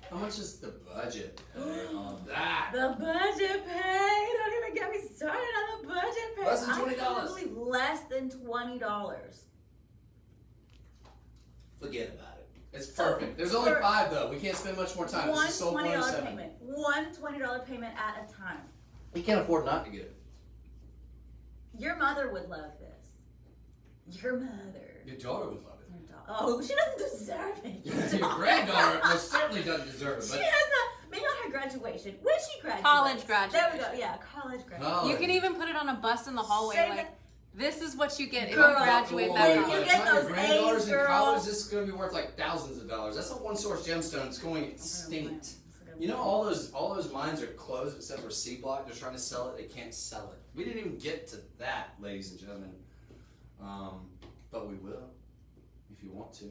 how much is the budget on that? The budget pay. Don't even get me started on the budget pay. Less than $20. I can't believe less than $20. Forget about it. It's perfect. There's only 5 though. We can't spend much more time. One this is sold $20 payment. One $20 payment at a time. You can't afford not to get it. Your mother would love this. Your mother. Your daughter would love it. Oh, she doesn't deserve it. Your granddaughter most certainly doesn't deserve it. She has not. Maybe not her graduation. When she graduates. College graduation. There we go. Yeah, college graduation. You can even put it on a bust in the hallway. Say like, this is what you get Girl, if you graduate when that you college. get those your granddaughters A's, in girl. college, this is going to be worth like thousands of dollars. That's a one-source gemstone. It's going extinct. You know, all those mines are closed except for C Block. They're trying to sell it. They can't sell it. We didn't even get to that, ladies and gentlemen. But we will, if you want to.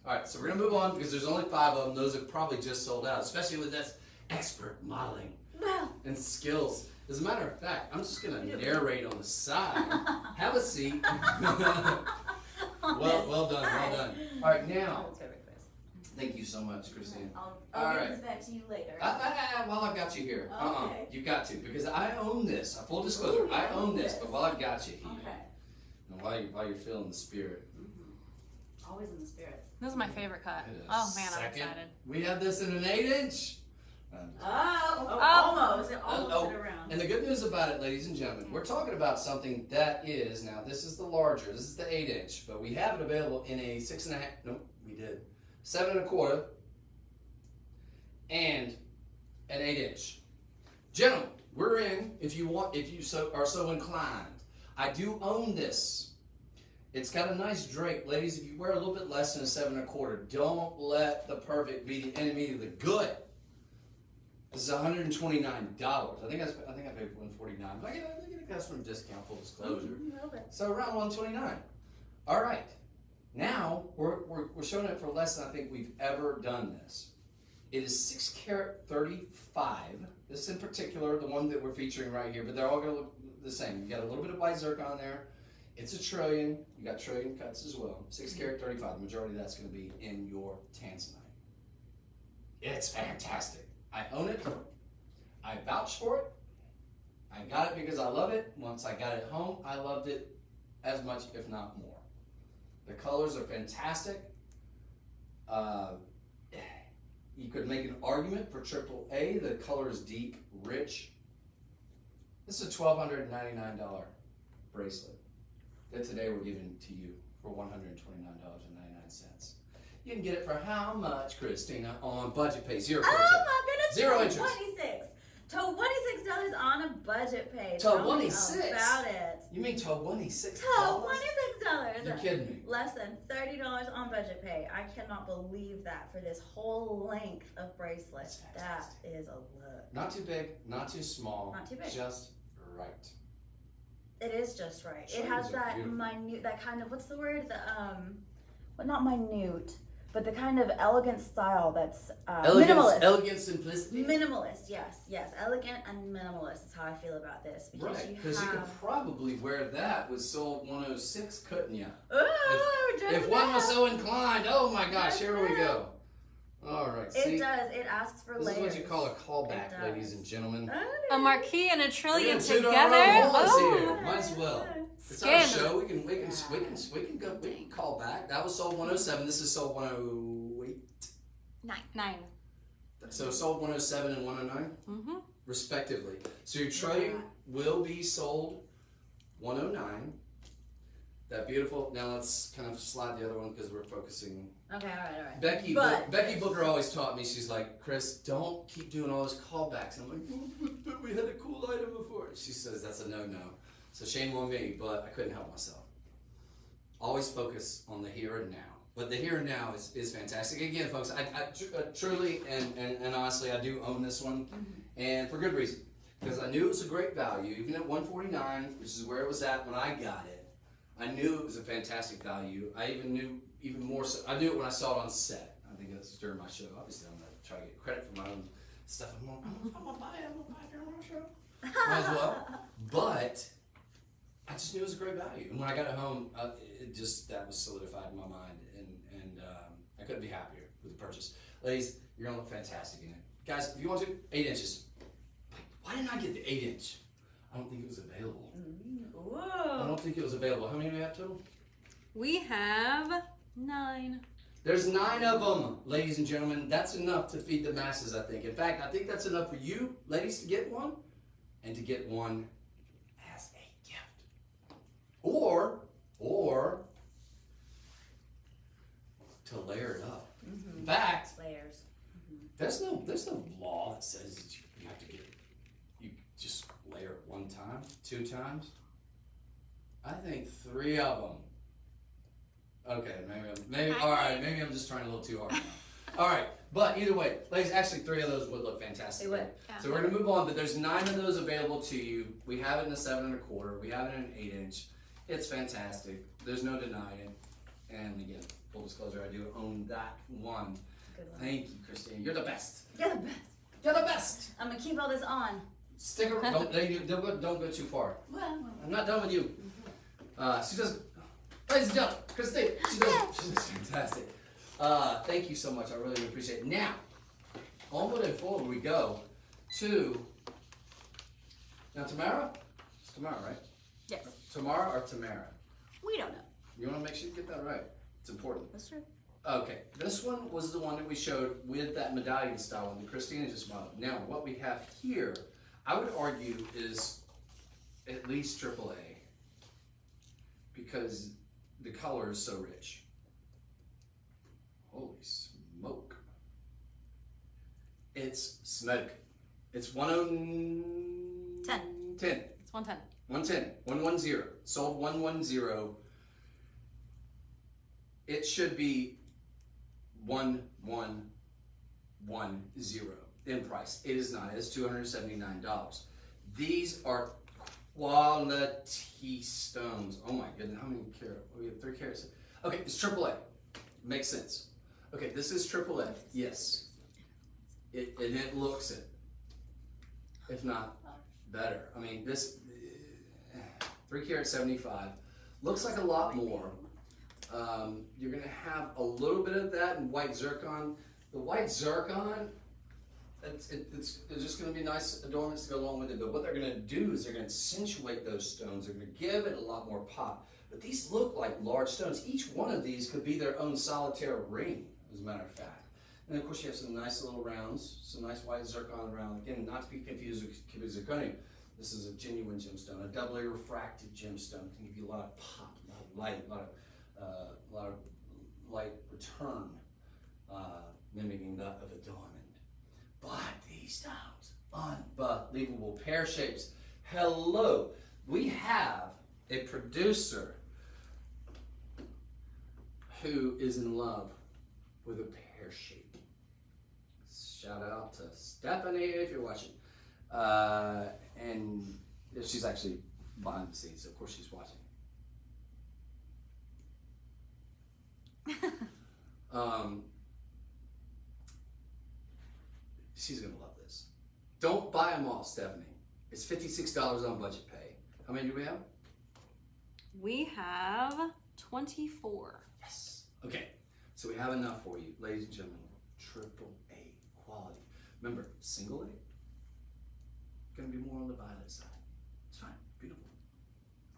All right, so we're going to move on because there's only 5 of them. Those have probably just sold out, especially with this expert modeling and skills. As a matter of fact, I'm just going to narrate on the side. Have a seat. well done. All right, now. Thank you so much, Christine. I'll give this back to you later. While I've got you here. Okay. You've got to, because I own this. Full disclosure, I own this, but while I've got you here. Okay. And while you're feeling the spirit. Always in the spirit. This is my favorite cut. Oh man, I'm excited. We have this in an 8-inch. Almost. It almost fit around. And the good news about it, ladies and gentlemen, we're talking about something that is, now this is the larger, this is the 8-inch, but we have it available in a 6.5, nope, we did, 7.25, and an 8-inch. Gentlemen, we're in, if you are so inclined. I do own this. It's got a nice drape. Ladies, if you wear a little bit less than a 7.25, don't let the perfect be the enemy of the good. This is $129. I think I paid $149. But I get a customer discount, full disclosure. Okay. So around $129. All right. Now we're showing it for less than I think we've ever done this. It is 6 carat 35. This in particular, the one that we're featuring right here, but they're all going to look the same. You got a little bit of white zircon there. It's a trillion. You got trillion cuts as well. 6 carat 35. The majority of that's going to be in your Tanzanite. It's fantastic. I own it. I vouch for it. I got it because I love it. Once I got it home, I loved it as much, if not more. The colors are fantastic. You could make an argument for AAA. The color is deep, rich. This is a $1,299 bracelet that today we're giving to you for $129.99. You can get it for how much, Christina, on budget pay? 0%. Oh my goodness! 0 interest. 26. $26 on a budget pay. $26? About it. You mean $26? $26. You're kidding me. Less than $30 on budget pay. I cannot believe that for this whole length of bracelet. That is a look. Not too big, not too small. Not too big. Just right. It is just right. It Triangles has are that beautiful. minute, that kind of, what's the word? The well, not minute, but the kind of elegant style that's minimalist. Elegant simplicity. Minimalist, yes. Elegant and minimalist is how I feel about this. Because Right, because you could probably wear that with Sold 106, couldn't you? Ooh, If one was so inclined, oh my gosh, here we go. All right, see, It does. It asks for this layers. is what you call a callback, It does. ladies and gentlemen. A marquee and a We're trillion gonna toot our together. own horns Oh, here. Might as well. It's our show. We can call back. That was Sold 107. This is Sold 108. 9. So Sold 107 and 109, Mm-hmm. respectively. So your trillion will be sold 109. That beautiful. Now let's kind of slide the other one because we're focusing. Okay, all right. Becky But- Becky Booker always taught me. She's like, Chris, don't keep doing all those callbacks. I'm like, but we had a cool item before. She says that's a no-no. So shame on me, but I couldn't help myself. Always focus on the here and now. But the here and now is fantastic. Again, folks, I truly and honestly, I do own this one, and for good reason. Because I knew it was a great value, even at $149, which is where it was at when I got it. I knew it was a fantastic value. I even knew more so. I knew it when I saw it on set. I think it was during my show. Obviously, I'm gonna try to get credit for my own stuff. I'm gonna buy it during my show. Might as well. But I just knew it was a great value, and when I got it home, that was solidified in my mind, and I couldn't be happier with the purchase. Ladies, you're gonna look fantastic in it. Guys, if you want to, 8 inches. Why didn't I get the 8 inch? I don't think it was available. I don't think it was available. How many do we have total? We have 9. There's 9 of them, ladies and gentlemen. That's enough to feed the masses, I think. In fact, I think that's enough for you, ladies, to get one, and to get one as a gift. Or to layer it up. In fact, Layers. there's no law that says that you have to you just layer it 1 time, 2 times. I think 3 of them. Okay, maybe all right, maybe I'm just trying a little too hard now. All right, but either way, ladies, actually 3 of those would look fantastic. They would. Yeah. So we're gonna move on, but there's 9 of those available to you. We have it in a 7 1/4. We have it in an 8 inch. It's fantastic. There's no denying it. And again, full disclosure, I do own that one. Good one. Thank you, Christine. You're the best. You're the best. You're the best. I'm gonna keep all this on. Stick around. Don't go too far. Well. I'm not done with you. She does, ladies and gentlemen, Christine. She does fantastic. Thank you so much. I really appreciate it. Now, onward and forward we go to. Now, Tamara. It's Tamara, right? Yes. Tamara or Tamara? We don't know. You want to make sure you get that right. It's important. That's true. Okay, this one was the one that we showed with that medallion style one that Christina just modeled. Now, what we have here, I would argue, is at least AAA because the color is so rich. Holy smoke. It's smoke. It's 10. It's 110. 110. 110. Sold 110. It should be 1110. in price. It is not. It's $279. These are quality stones. Oh my goodness, how many carats? We have 3 carats. Okay, it's AAA. Makes sense. Okay, this is AAA. Yes. It looks it. If not better. I mean, this 3 carat 75 looks like a lot more. You're gonna have a little bit of that in white zircon. The white zircon, it's just gonna be nice adornments to go along with it. But what they're gonna do is they're gonna accentuate those stones. They're gonna give it a lot more pop. But these look like large stones. Each one of these could be their own solitaire ring, as a matter of fact. And of course you have some nice little rounds, some nice white zircon round. Again, not to be confused with cubic zirconium. This is a genuine gemstone, a doubly refracted gemstone. It can give you a lot of pop, a lot of light, a lot of light return, mimicking that of a diamond. But these stones, unbelievable pear shapes. Hello, we have a producer who is in love with a pear shape. Shout out to Stephanie if you're watching. And she's actually behind the scenes, so of course she's watching. She's gonna love this. Don't buy them all, Stephanie. It's $56 on budget pay. How many do we have? We have 24. Yes. Okay, so we have enough for you, ladies and gentlemen. AAA quality. Remember, single A, gonna be more on the violet side. It's fine, beautiful.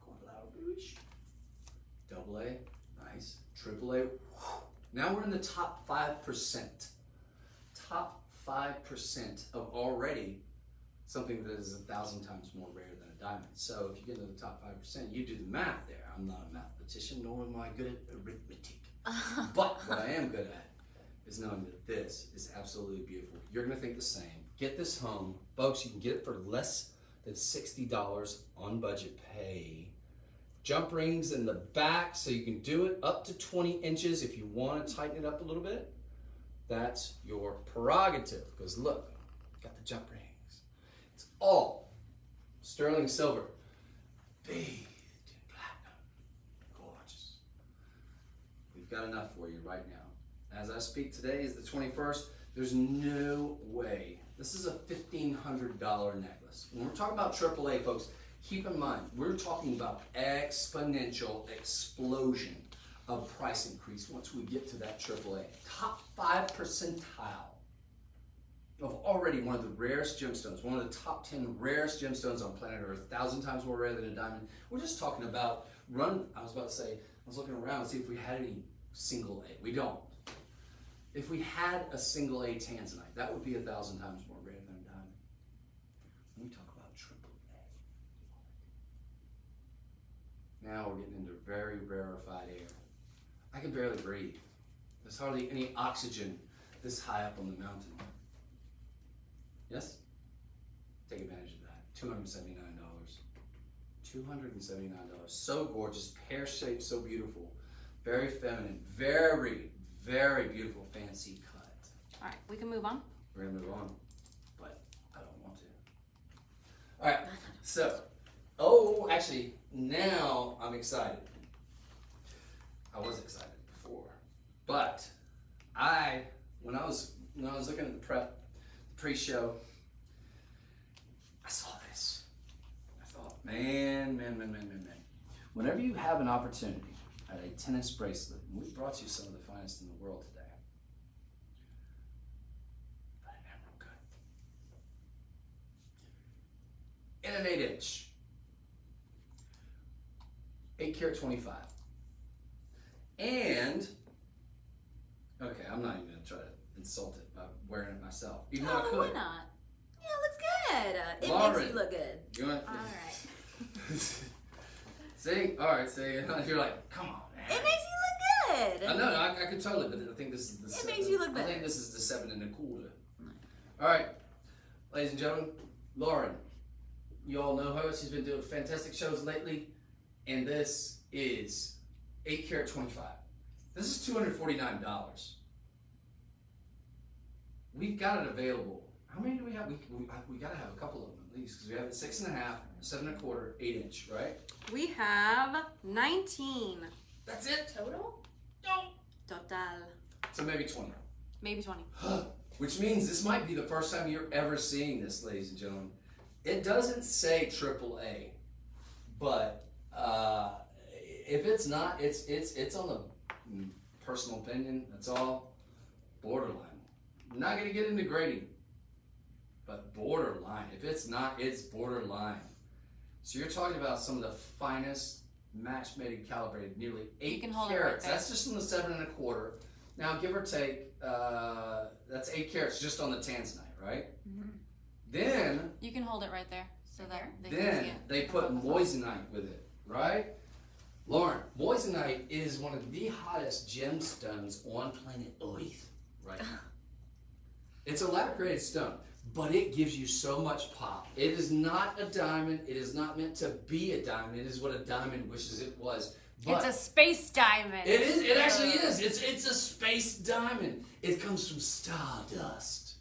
Cornflower bluish. Double A, nice. Triple A, now we're in the top 5%. Top 5% of already something that is 1,000 times more rare than a diamond. So if you get into the top 5%, you do the math there. I'm not a mathematician, nor am I good at arithmetic. But what I am good at is knowing that this is absolutely beautiful. You're gonna think the same. Get this home. Folks, you can get it for less than $60 on budget pay. Jump rings in the back so you can do it up to 20 inches if you want to tighten it up a little bit. That's your prerogative, because look, got the jump rings. It's all sterling silver, bathed in platinum. Gorgeous. We've got enough for you right now. As I speak, today is the 21st. There's no way. This is a $1,500 necklace. When we're talking about AAA, folks, keep in mind, we're talking about exponential explosion of price increase once we get to that AAA. Top 5 percentile of already one of the rarest gemstones, one of the top 10 rarest gemstones on planet Earth, 1,000 times more rare than a diamond. We're just talking about I was looking around to see if we had any single A. We don't. If we had a single A Tanzanite, that would be 1,000 times more rare than a diamond. When we talk about AAA, now we're getting into very rarefied air. I can barely breathe. There's hardly any oxygen this high up on the mountain. Yes? Take advantage of that. $279. $279. So gorgeous, pear shaped, so beautiful. Very feminine, very, very beautiful, fancy cut. All right, we can move on. We're gonna move on, but I don't want to. All right, so, actually, now I'm excited. I was excited before, but when I was looking at the pre-show, I saw this. I thought, man. Whenever you have an opportunity at a tennis bracelet, and we brought you some of the finest in the world today, but an emerald good. In an 8-inch, 8 carat 25. And, okay, I'm not even gonna try to insult it by wearing it myself, even though I could. Why not? Yeah, it looks good. It Lauren, makes you look good. You want? All right. See? All right, see? You're like, come on, man. It makes you look good. I know, I could totally, but I think this is the It makes you look better. I think this is the 7 1/4. All right, ladies and gentlemen, Lauren, you all know her. She's been doing fantastic shows lately, and this is 8 carat 25. This is $249. We've got it available. How many do we have? We gotta have a couple of them at least, because we have 6.5, 7.25, 8-inch, right? We have 19. That's it? Total? No. Total. So maybe 20. Maybe 20. Which means this might be the first time you're ever seeing this, ladies and gentlemen. It doesn't say AAA, but if it's not, it's on the personal opinion. That's all. Borderline. I'm not gonna get into grading, but borderline. If it's not, it's borderline. So you're talking about some of the finest match made and calibrated, nearly 8 carats. That's just on the 7.25. Now, give or take, that's 8 carats just on the Tanzanite, right? Mm-hmm. Then you can hold it right there, so that they put moissanite with it, right? Lauren, moissanite is one of the hottest gemstones on planet Earth, right? It's a lab-created stone, but it gives you so much pop. It is not a diamond. It is not meant to be a diamond. It is what a diamond wishes it was. But it's a space diamond. It is. It actually is. It's a space diamond. It comes from stardust.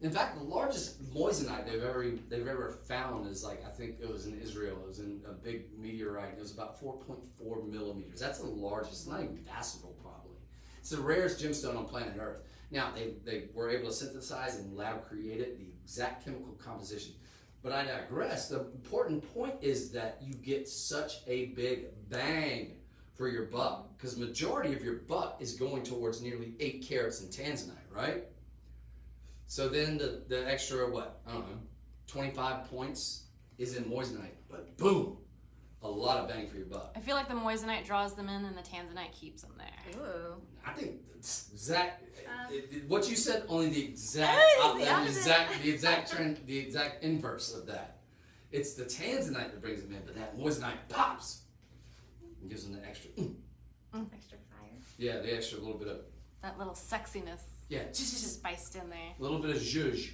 In fact, the largest moissanite they've ever found is, like, I think it was in Israel. It was in a big meteorite. It was about 4.4 millimeters. That's the largest. It's not even passable, probably. It's the rarest gemstone on planet Earth. Now, they were able to synthesize and lab create it, the exact chemical composition. But I digress. The important point is that you get such a big bang for your buck, because the majority of your buck is going towards nearly 8 carats in Tanzanite, right? So then the extra, what, I don't know, 25 points is in moissanite, but boom, a lot of bang for your buck. I feel like the moissanite draws them in and the Tanzanite keeps them there. Ooh. I think what you said, only the exact inverse of that. It's the Tanzanite that brings them in, but that moissanite pops and gives them the extra. Extra fire. Yeah, the extra little bit of that little sexiness. Yeah, just spiced in there. A little bit of zhuzh.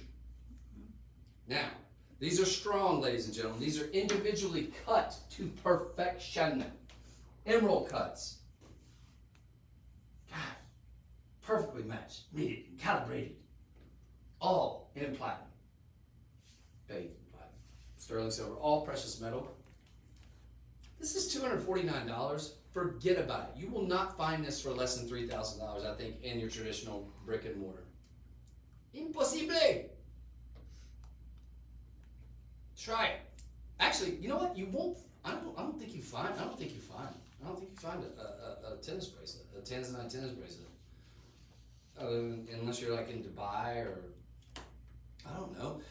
Now, these are strong, ladies and gentlemen. These are individually cut to perfection. Emerald cuts. God, perfectly matched, mated, and calibrated. All in platinum. Bathed in platinum. Sterling silver, all precious metal. This is $249. Forget about it. You will not find this for less than $3,000, I think, in your traditional brick and mortar. Impossible! Try it. Actually, you know what? You won't. I don't think you find a tennis bracelet, a Tanzanite tennis bracelet, unless you're like in Dubai or I don't know.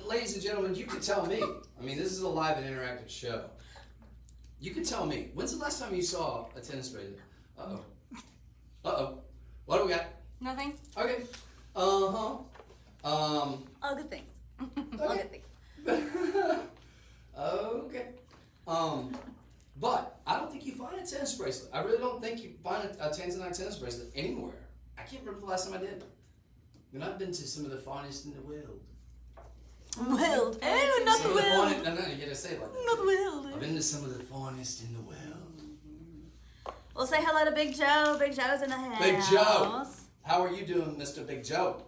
Ladies and gentlemen, you can tell me. I mean, this is a live and interactive show. You can tell me. When's the last time you saw a tennis bracelet? Uh-oh. What do we got? Nothing. Okay. All good things. All good things. Okay. But I don't think you find a tennis bracelet. I really don't think you find a Tanzanite tennis bracelet anywhere. I can't remember the last time I did. And I've been to some of the finest in the world. World. Oh, not the world. No, you gotta say it like that. Not world. I've been to some of the finest in the world. We'll say hello to Big Joe. Big Joe's in the house. Big Joe. How are you doing, Mr. Big Joe?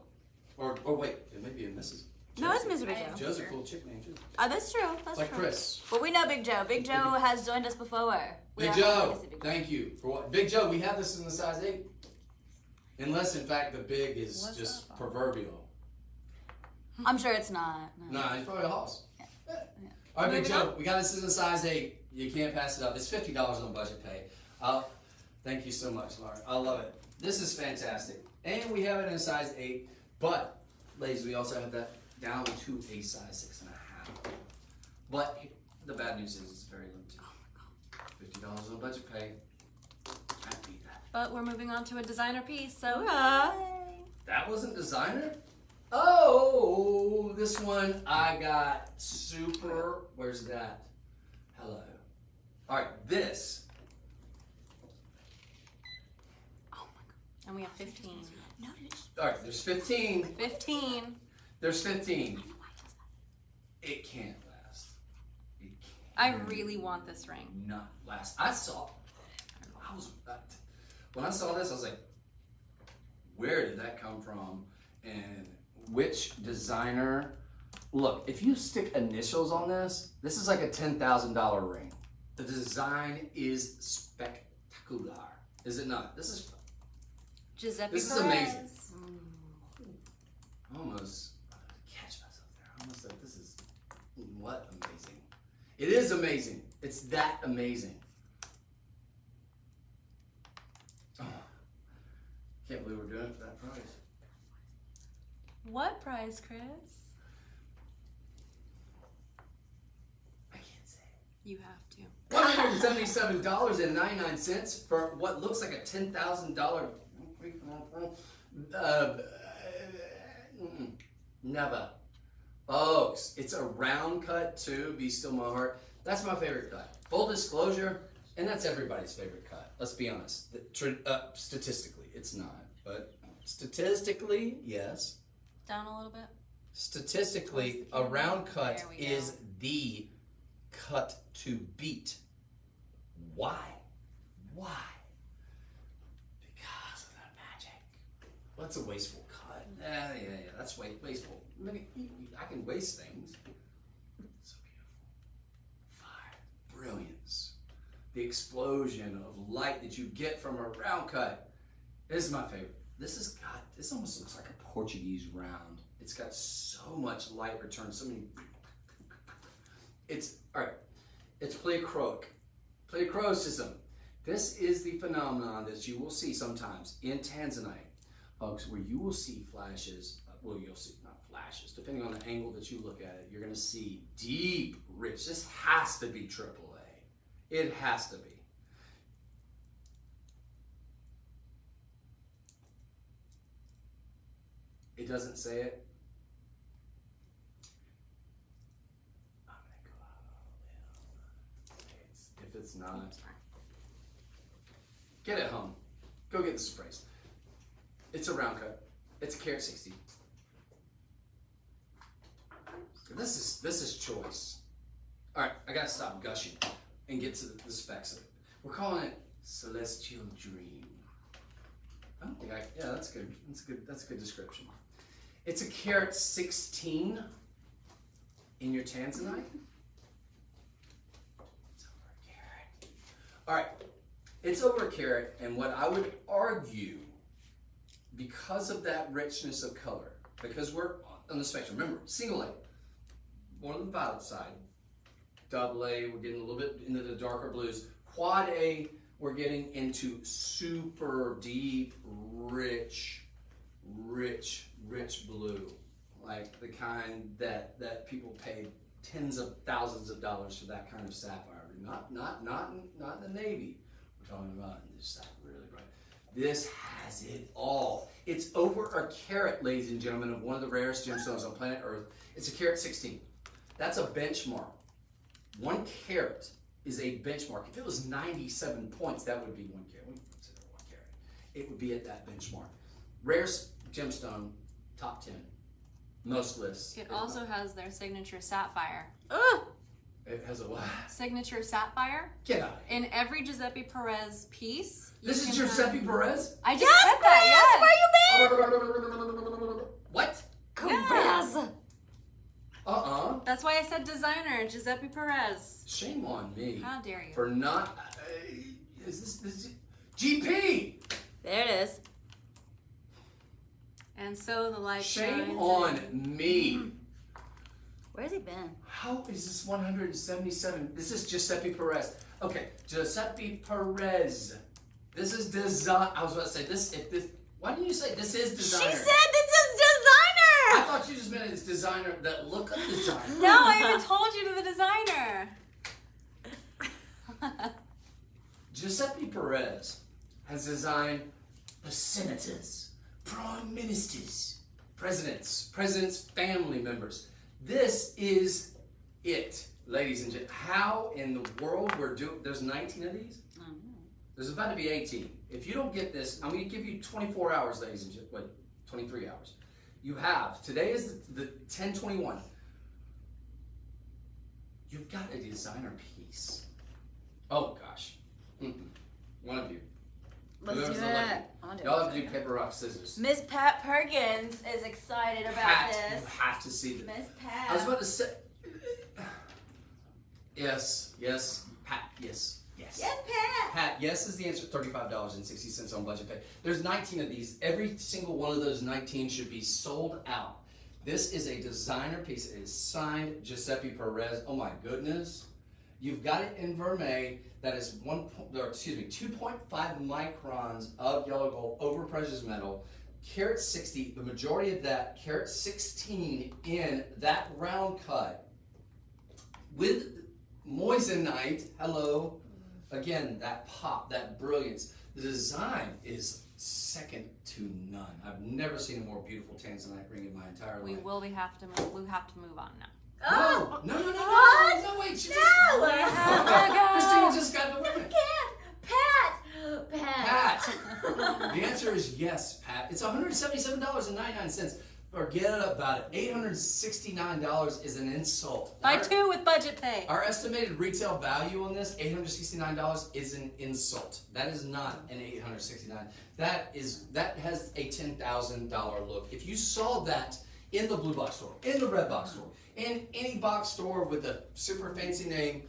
Or wait, it may be a Mrs. No, it's Mr. Big Joe. Joe's a cool chick name too. Oh, that's true. That's like true. Chris. Well, we know Big Joe. Big Joe has joined us before. Big Joe, thank you for what? Big Joe, we have this in the size 8. Unless, in fact, the big is just proverbial. I'm sure it's not. No, it's probably a hoss. Yeah. All right, Big Joe, we got this in the size 8. You can't pass it up. It's $50 on budget pay. Thank you so much, Lauren. I love it. This is fantastic. And we have it in a size 8. But, ladies, we also have that down to a size 6.5. But the bad news is it's very limited. $50 on budget pay. Can't beat that. But we're moving on to a designer piece, so That wasn't designer? Oh, this one I got super. Where's that? Hello. All right, this. Oh my god. And we have 15. No, All right, there's 15. 15. There's 15. It can't last. It can't. I really want this ring. Not last. When I saw this, I was like, where did that come from? And which designer. Look, if you stick initials on this, this is like a $10,000 ring. The design is spectacular, is it not? This is Giuseppe This is Perez. amazing. Almost catch myself there. I almost like this is what amazing. It is amazing. It's that amazing. Oh, can't believe we're doing it for that price. What prize, Chris? I can't say it. You have to. $177.99 for what looks like a $10,000. Never. Folks, it's a round cut too, Be Still My Heart. That's my favorite cut. Full disclosure, and that's everybody's favorite cut. Let's be honest. Statistically, it's not. But statistically, yes. Down a little bit. Statistically, a round cut There we go. is the cut to beat. Why? Why? Because of that magic. Well, that's a wasteful cut. Yeah, that's wasteful. I can waste things. So beautiful. Fire. Brilliance. The explosion of light that you get from a round cut. This is my favorite. This almost looks like a Portuguese round. It's got so much light return, so many. It's, all right, it's pleochroic. Pleochroism. This is the phenomenon that you will see sometimes in Tanzanite, folks, where you will see flashes, you'll see, not flashes, depending on the angle that you look at it, you're gonna see deep, rich. This has to be AAA. It has to be. It doesn't say it. I'm gonna go out a little. If it's not, get it home. Go get the sprays. It's a round cut. It's a carat 60. This is choice. All right, I gotta stop gushing and get to the specs of it. We're calling it Celestial Dream. I don't think yeah, that's good. That's a good description. It's a carat 16 in your Tanzanite. It's over a carat. All right, it's over a carat, and what I would argue, because of that richness of color, because we're on the spectrum, remember, single A, more on the violet side, double A, we're getting a little bit into the darker blues, quad A, we're getting into super deep, rich blue, like the kind that people pay tens of thousands of dollars for that kind of sapphire. Not in the Navy. We're talking about this stuff really bright. This has it all. It's over a carat, ladies and gentlemen, of one of the rarest gemstones on planet Earth. It's a carat 16. That's a benchmark. 1 carat is a benchmark. If it was 97 points, that would be 1 carat. We consider 1 carat. It would be at that benchmark. Rarest gemstone, top 10. Most lists. It also has their signature sapphire. Ugh. It has a what? Signature sapphire. Get out of here. In every Giuseppe Perez piece. This is Giuseppe Perez? I just said that, yes. Where you been? What? Yes. That's why I said designer, Giuseppe Perez. Shame on me. How dare you? For not. Is this GP? There it is. And so the light Shame shines on in. me. Where's he been? How is this 177? This is Giuseppe Perez. Okay, Giuseppe Perez. This is design. I was about to say this. If this. Why didn't you say this is designer? She said this is designer. I thought you just meant it's designer that look of designer. No, I even told you to the designer. Giuseppe Perez has designed the senators, prime ministers, presidents, family members. This is it, ladies and gentlemen. How in the world we're doing? There's 19 of these. There's about to be 18. If you don't get this, I'm going to give you 24 hours, ladies and gentlemen. Wait, 23 hours. You have. Today is the 10/21. You've got a designer piece. Oh gosh. One of you. Let's Whoever's do the it. lucky. want to do Y'all have to do paper, rock, scissors. Miss Pat Perkins is excited about this. You have to see this. Miss Pat. I was about to say. Yes, Pat, yes. Yes, Pat. Pat, yes is the answer. $35.60 on budget pay. There's 19 of these. Every single one of those 19 should be sold out. This is a designer piece. It is signed Giuseppe Perez. Oh my goodness. You've got it in vermeil. That is 2.5 microns of yellow gold over precious metal. Carat 60, the majority of that, carat 16 in that round cut with moissanite. Hello. Again, that pop, that brilliance. The design is second to none. I've never seen a more beautiful Tanzanite ring in my entire life. We have to move on now. Oh, No, what? no, wait, she No. Christina just got the win. Pat. The answer is yes, Pat. It's $177.99. Forget about it. $869 is an insult. Buy two with budget pay. Our estimated retail value on this, $869, is an insult. That is not an $869. That has a $10,000 look. If you saw that in the blue box store, in the red box store, in any box store with a super fancy name,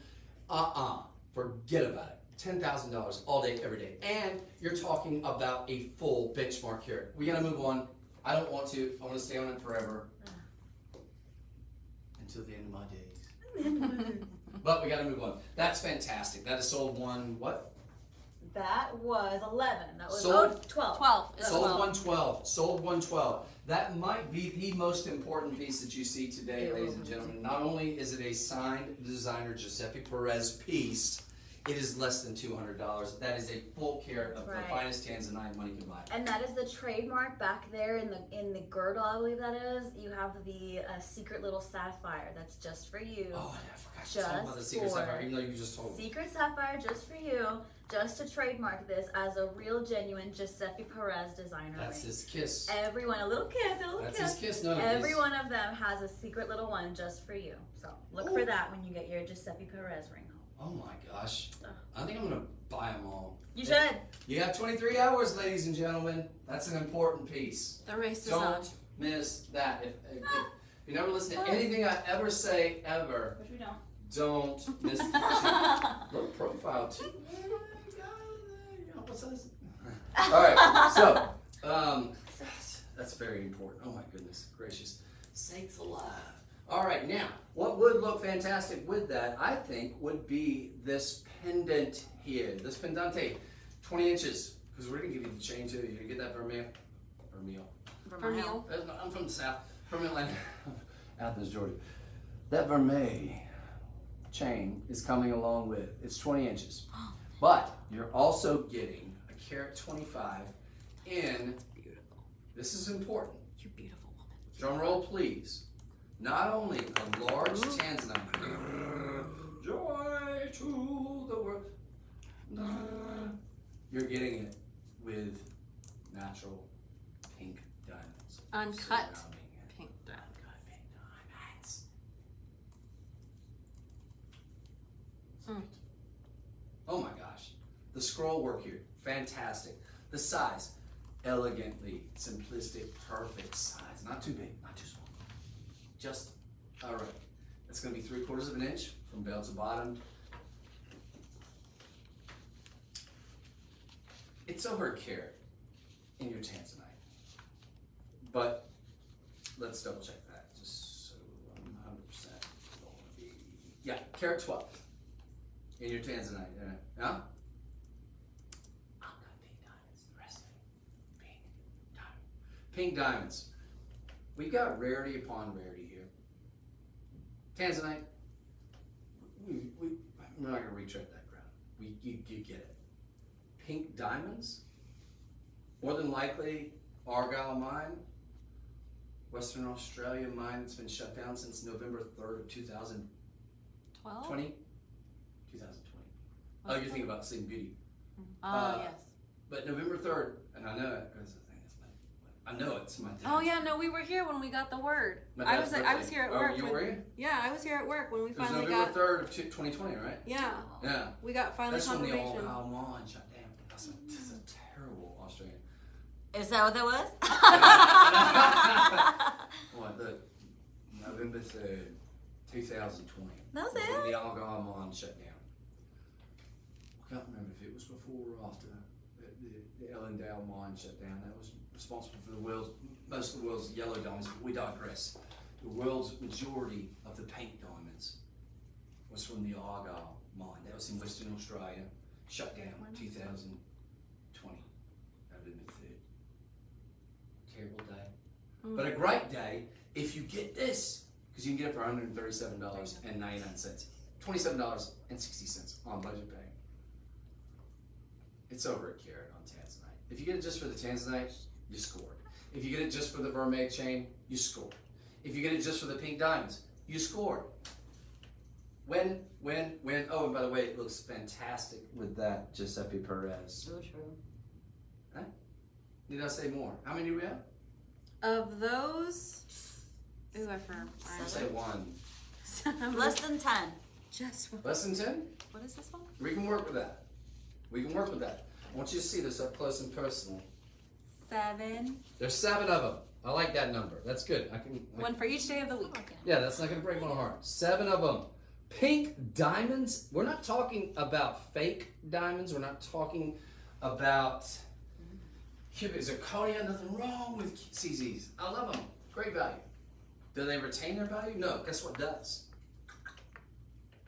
forget about it. $10,000 all day, every day. And you're talking about a full benchmark here. We gotta move on. I don't want to. I want to stay on it forever. Until the end of my days. But we gotta move on. That's fantastic. That is sold one, what? That was 11. That was Sold- 12. 12. That's Sold 12. 112. Sold 112. That might be the most important piece that you see today, ladies and gentlemen. Not only is it a signed designer Giuseppe Perez piece, it is less than $200. That is a full carat of the finest Tanzanite money can buy. And that is the trademark back there in the girdle, I believe that is. You have the secret little sapphire that's just for you. Oh, I forgot to talk about the secret for- sapphire, even though you just told me. Secret sapphire just for you, just to trademark this as a real, genuine Giuseppe Perez designer That's ring. his kiss. Everyone, a little kiss, a little That's kiss. his kiss. No, Every one of them has a secret little one just for you. So look for that when you get your Giuseppe Perez ring home. Oh my gosh. I think I'm going to buy them all. You should. You got 23 hours, ladies and gentlemen. That's an important piece. The race is on. Don't miss that. If you never listen to anything I ever say, ever, Which we don't. don't miss it. Low profile, too. What's this? All right, so that's very important. Oh my goodness gracious. Sakes alive. All right, now, what would look fantastic with that, I think, would be this pendant here. This pendante, 20 inches. Because we're going to give you the chain, too. You're going to get that vermeil. Vermeil. I'm from the South. From Atlanta. Athens, Georgia. That vermeil chain is coming along with. It's 20 inches. But you're also getting a carat 25 in. Beautiful. This is important. You beautiful woman. Drum roll, please. Not only a large Tanzanite, joy to the world. You're getting it with natural pink diamonds. Uncut surrounding it. pink diamond. Uncut pink diamonds. Oh my gosh. The scroll work here, fantastic. The size, elegantly simplistic, perfect size. Not too big, not too small. Just, all right. It's going to be 3/4 of an inch from bell to bottom. It's over a carat in your Tanzanite. But let's double check that just so I'm 100%. Yeah, carat 12 in your Tanzanite. Yeah? Uncut pink diamonds. The rest of it, pink diamond. Pink diamonds. We've got rarity upon rarity here. Tanzanite, we're not going to retread that ground. You get it. Pink diamonds, more than likely Argyle mine, Western Australia mine that's been shut down since November 3rd of 2020. 2020. Oh, you're thinking about Sleeping Beauty. Yes. But November 3rd, and I know it. I know it's my dad. Oh yeah, no, we were here when we got the word. My I dad's was here at birthday. work. Oh, you when- were here? Yeah, I was here at work when we It was finally November got. 3rd of 2020, right? Yeah, Yeah. we got finally That's when the old confirmation. Al Mon shut down. That's a terrible Australian. Is that what that was? What, look, November 3rd, 2020. That was When it? the Argyle mine shut down. I can't remember if it was before or after the Ellendale mine shut down. That was responsible for most of the world's yellow diamonds, but we digress. The world's majority of the pink diamonds was from the Argyle mine. That was in Western Australia, shut down in 2020, November 3rd. Terrible day. But a great day if you get this, because you can get it for $137.99, $27.60 on budget pay. It's over a carat on Tanzanite. If you get it just for the Tanzanite, you scored. If you get it just for the vermeil chain, you scored. If you get it just for the pink diamonds, you scored. When. Oh, and by the way, it looks fantastic with that Giuseppe Perez. So true. Huh? Need I say more? How many do we have? Of those, ooh, I forgot. I say one. Less than 10. Just one. Less than 10? What is this one? We can work with that. I want you to see this up close and personal. 7. There's 7 of them. I like that number. That's good. One for each day of the week. Yeah, that's not going to break my heart. 7 of them. Pink diamonds. We're not talking about fake diamonds. We're not talking about cubic zirconia. Nothing wrong with CZs. I love them. Great value. Do they retain their value? No. Guess what does?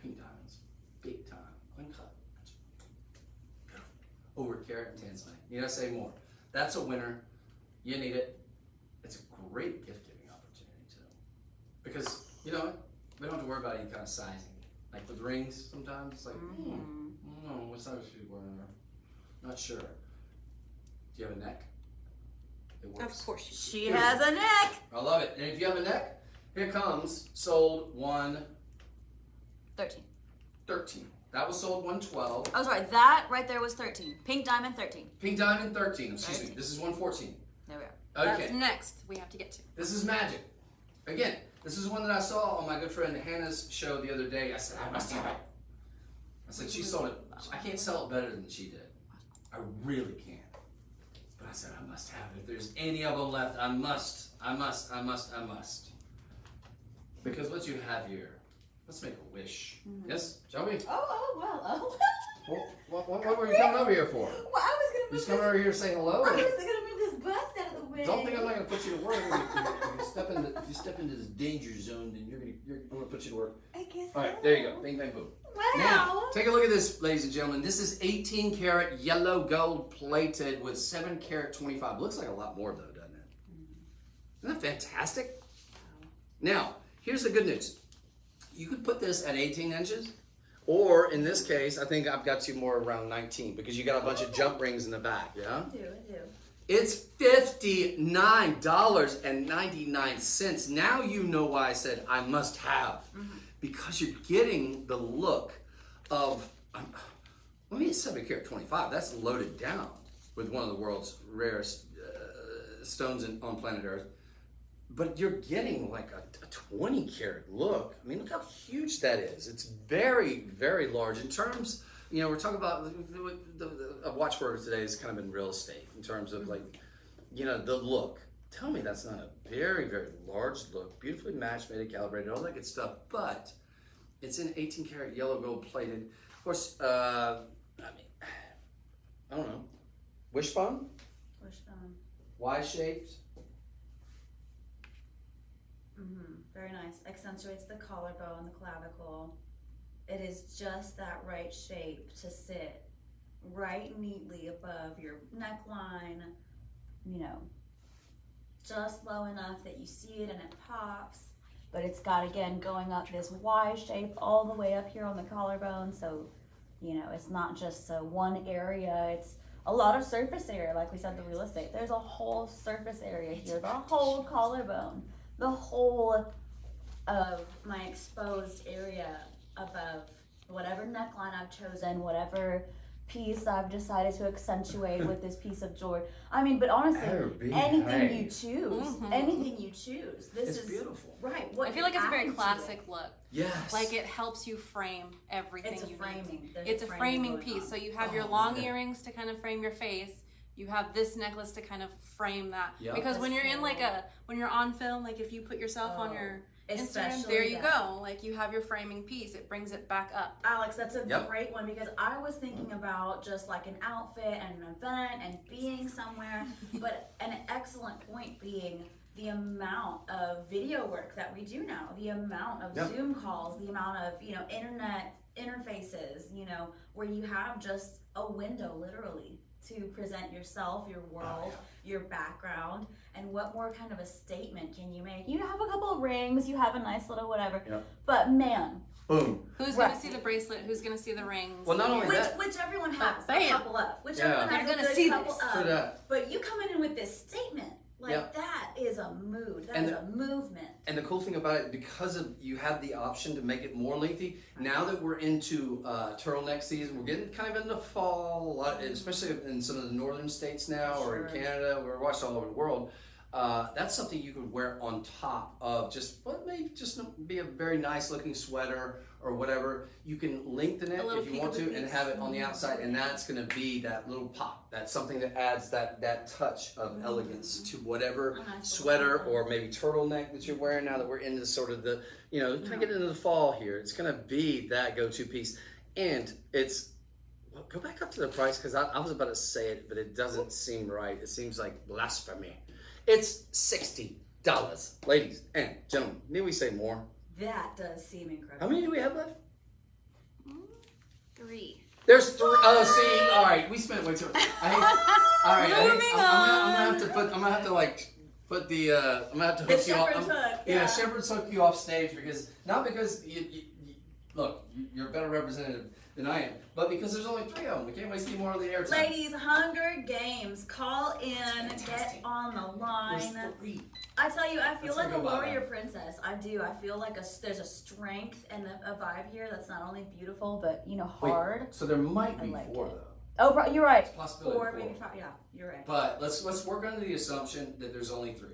Pink diamonds. Big time. Uncut. Over carat and Tanzanite. Need I say more? That's a winner. You need it. It's a great gift giving opportunity too. Because, you know what? We don't have to worry about any kind of sizing. Like with rings, sometimes it's like, what size should you wear her? Not sure. Do you have a neck? It works. Of course She has a neck. I love it. And if you have a neck, here comes sold 13. 13. That was sold 112. Oh, sorry. That right there was 13. Pink diamond, 13. Pink diamond 13. Excuse me. This is 114. There we are. Okay. That's next we have to get to. This is magic. Again, this is one that I saw on my good friend Hannah's show the other day. I said, I must have it. I said, she sold it. I can't sell it better than she did. I really can't. But I said, I must have it. If there's any of them left, I must. Because what you have here, let's make a wish. Yes, shall we? Oh. What were you coming over here for? Well, I was going to You just coming over here to say hello? I was going to move this bust out of the way. Don't think I'm not going to put you to work. If you step into this danger zone, then I'm going to put you to work. I guess All right, there you go. Bing, bang, boom. Wow. Now, take a look at this, ladies and gentlemen. This is 18 karat yellow gold plated with 7 karat 25. Looks like a lot more though, doesn't it? Isn't that fantastic? Now, here's the good news. You could put this at 18 inches, or in this case, I think I've got you more around 19 because you got a bunch of jump rings in the back, yeah? I do. It's $59.99. Now you know why I said I must have. Because you're getting the look of, it's 7 karat 25. That's loaded down with one of the world's rarest stones on planet Earth. But you're getting like a 20 karat look. I mean, look how huge that is. It's very, very large. In terms, we're talking about a watchword today has kind of been real estate in terms of like, the look. Tell me that's not a very, very large look, beautifully matched, made, calibrated, all that good stuff, but it's in 18 karat yellow gold plated. Of course, I don't know, wishbone? Wishbone. Y-shaped. Very nice. Accentuates the collarbone, the clavicle. It is just that right shape to sit right neatly above your neckline, just low enough that you see it and it pops, but it's got, again, going up this Y shape all the way up here on the collarbone, so, it's not just one area, it's a lot of surface area, like we said, the real estate. There's a whole surface area here, the whole collarbone, the whole of my exposed area above whatever neckline I've chosen, whatever piece I've decided to accentuate with this piece of jewelry. I mean, but honestly, anything you choose, This is is beautiful. Right. I feel like it's a very classic look. Yes. Like it helps you frame everything It's a you framing. need. There's It's a framing going piece. on. So you have your long earrings to kind of frame your face. you have this necklace to kind of frame that. Yep. Because when That's you're in cool. like when you're on film, like if you put yourself on your Instagram, especially there you that. go. Like you have your framing piece. It brings it back up. Alex, that's a Yep. great one because I was thinking about just like an outfit and an event and being somewhere, but an excellent point being the amount of video work that we do now, the amount of Yep. Zoom calls, the amount of, internet interfaces, where you have just a window literally to present yourself, your world, your background, and what more kind of a statement can you make? You have a couple of rings, you have a nice little whatever, Yep. but man, Boom. Who's Right. gonna see the bracelet? Who's gonna see the rings? Well, not only which, that. which everyone has a Bam. couple of, which Yeah. everyone They're has a gonna good see couple this. For of, that. but you coming in with this statement, like Yeah. that is a mood, that And is a movement. And the cool thing about it, because of you have the option to make it more lengthy. Now that we're into turtleneck season, we're getting kind of into fall, a lot, especially in some of the northern states now, or in Sure. Canada. We're watched all over the world. That's something you could wear on top of just what may just be a very nice looking sweater or whatever. You can lengthen it A little if you want to, peekaboo and piece. have it on the outside, and that's going to be that little pop. That's something that adds that touch of elegance to whatever A nice little sweater color. or maybe turtleneck that you're wearing now that we're into sort of the, kind of get into the fall here. It's going to be that go-to piece. And it's, well, go back up to the price because I was about to say it, but it doesn't seem right. It seems like blasphemy. It's $60. Ladies and gentlemen, need we say more? That does seem incredible. How many do we have left? 3. There's 3. Oh, see, all right, we spent way too much. All right, I'm gonna have to like put the I'm gonna have to hook The you off. shepherd's hook, Yeah, yeah. shepherd's hook you off stage not because you look, you're a better representative than I am, but because there's only 3 of them. We can't waste any more of the airtime. Ladies, Hunger Games, call in, fantastic. get on the line. There's 3. I tell you, I feel Let's like a go by warrior that. princess. I do. I feel like there's a strength and a vibe here that's not only beautiful, but hard. So there might I be like 4 it. though. Oh, you're right. Possibility 4, of maybe 4. 5. Yeah, you're right. But let's work under the assumption that there's only 3,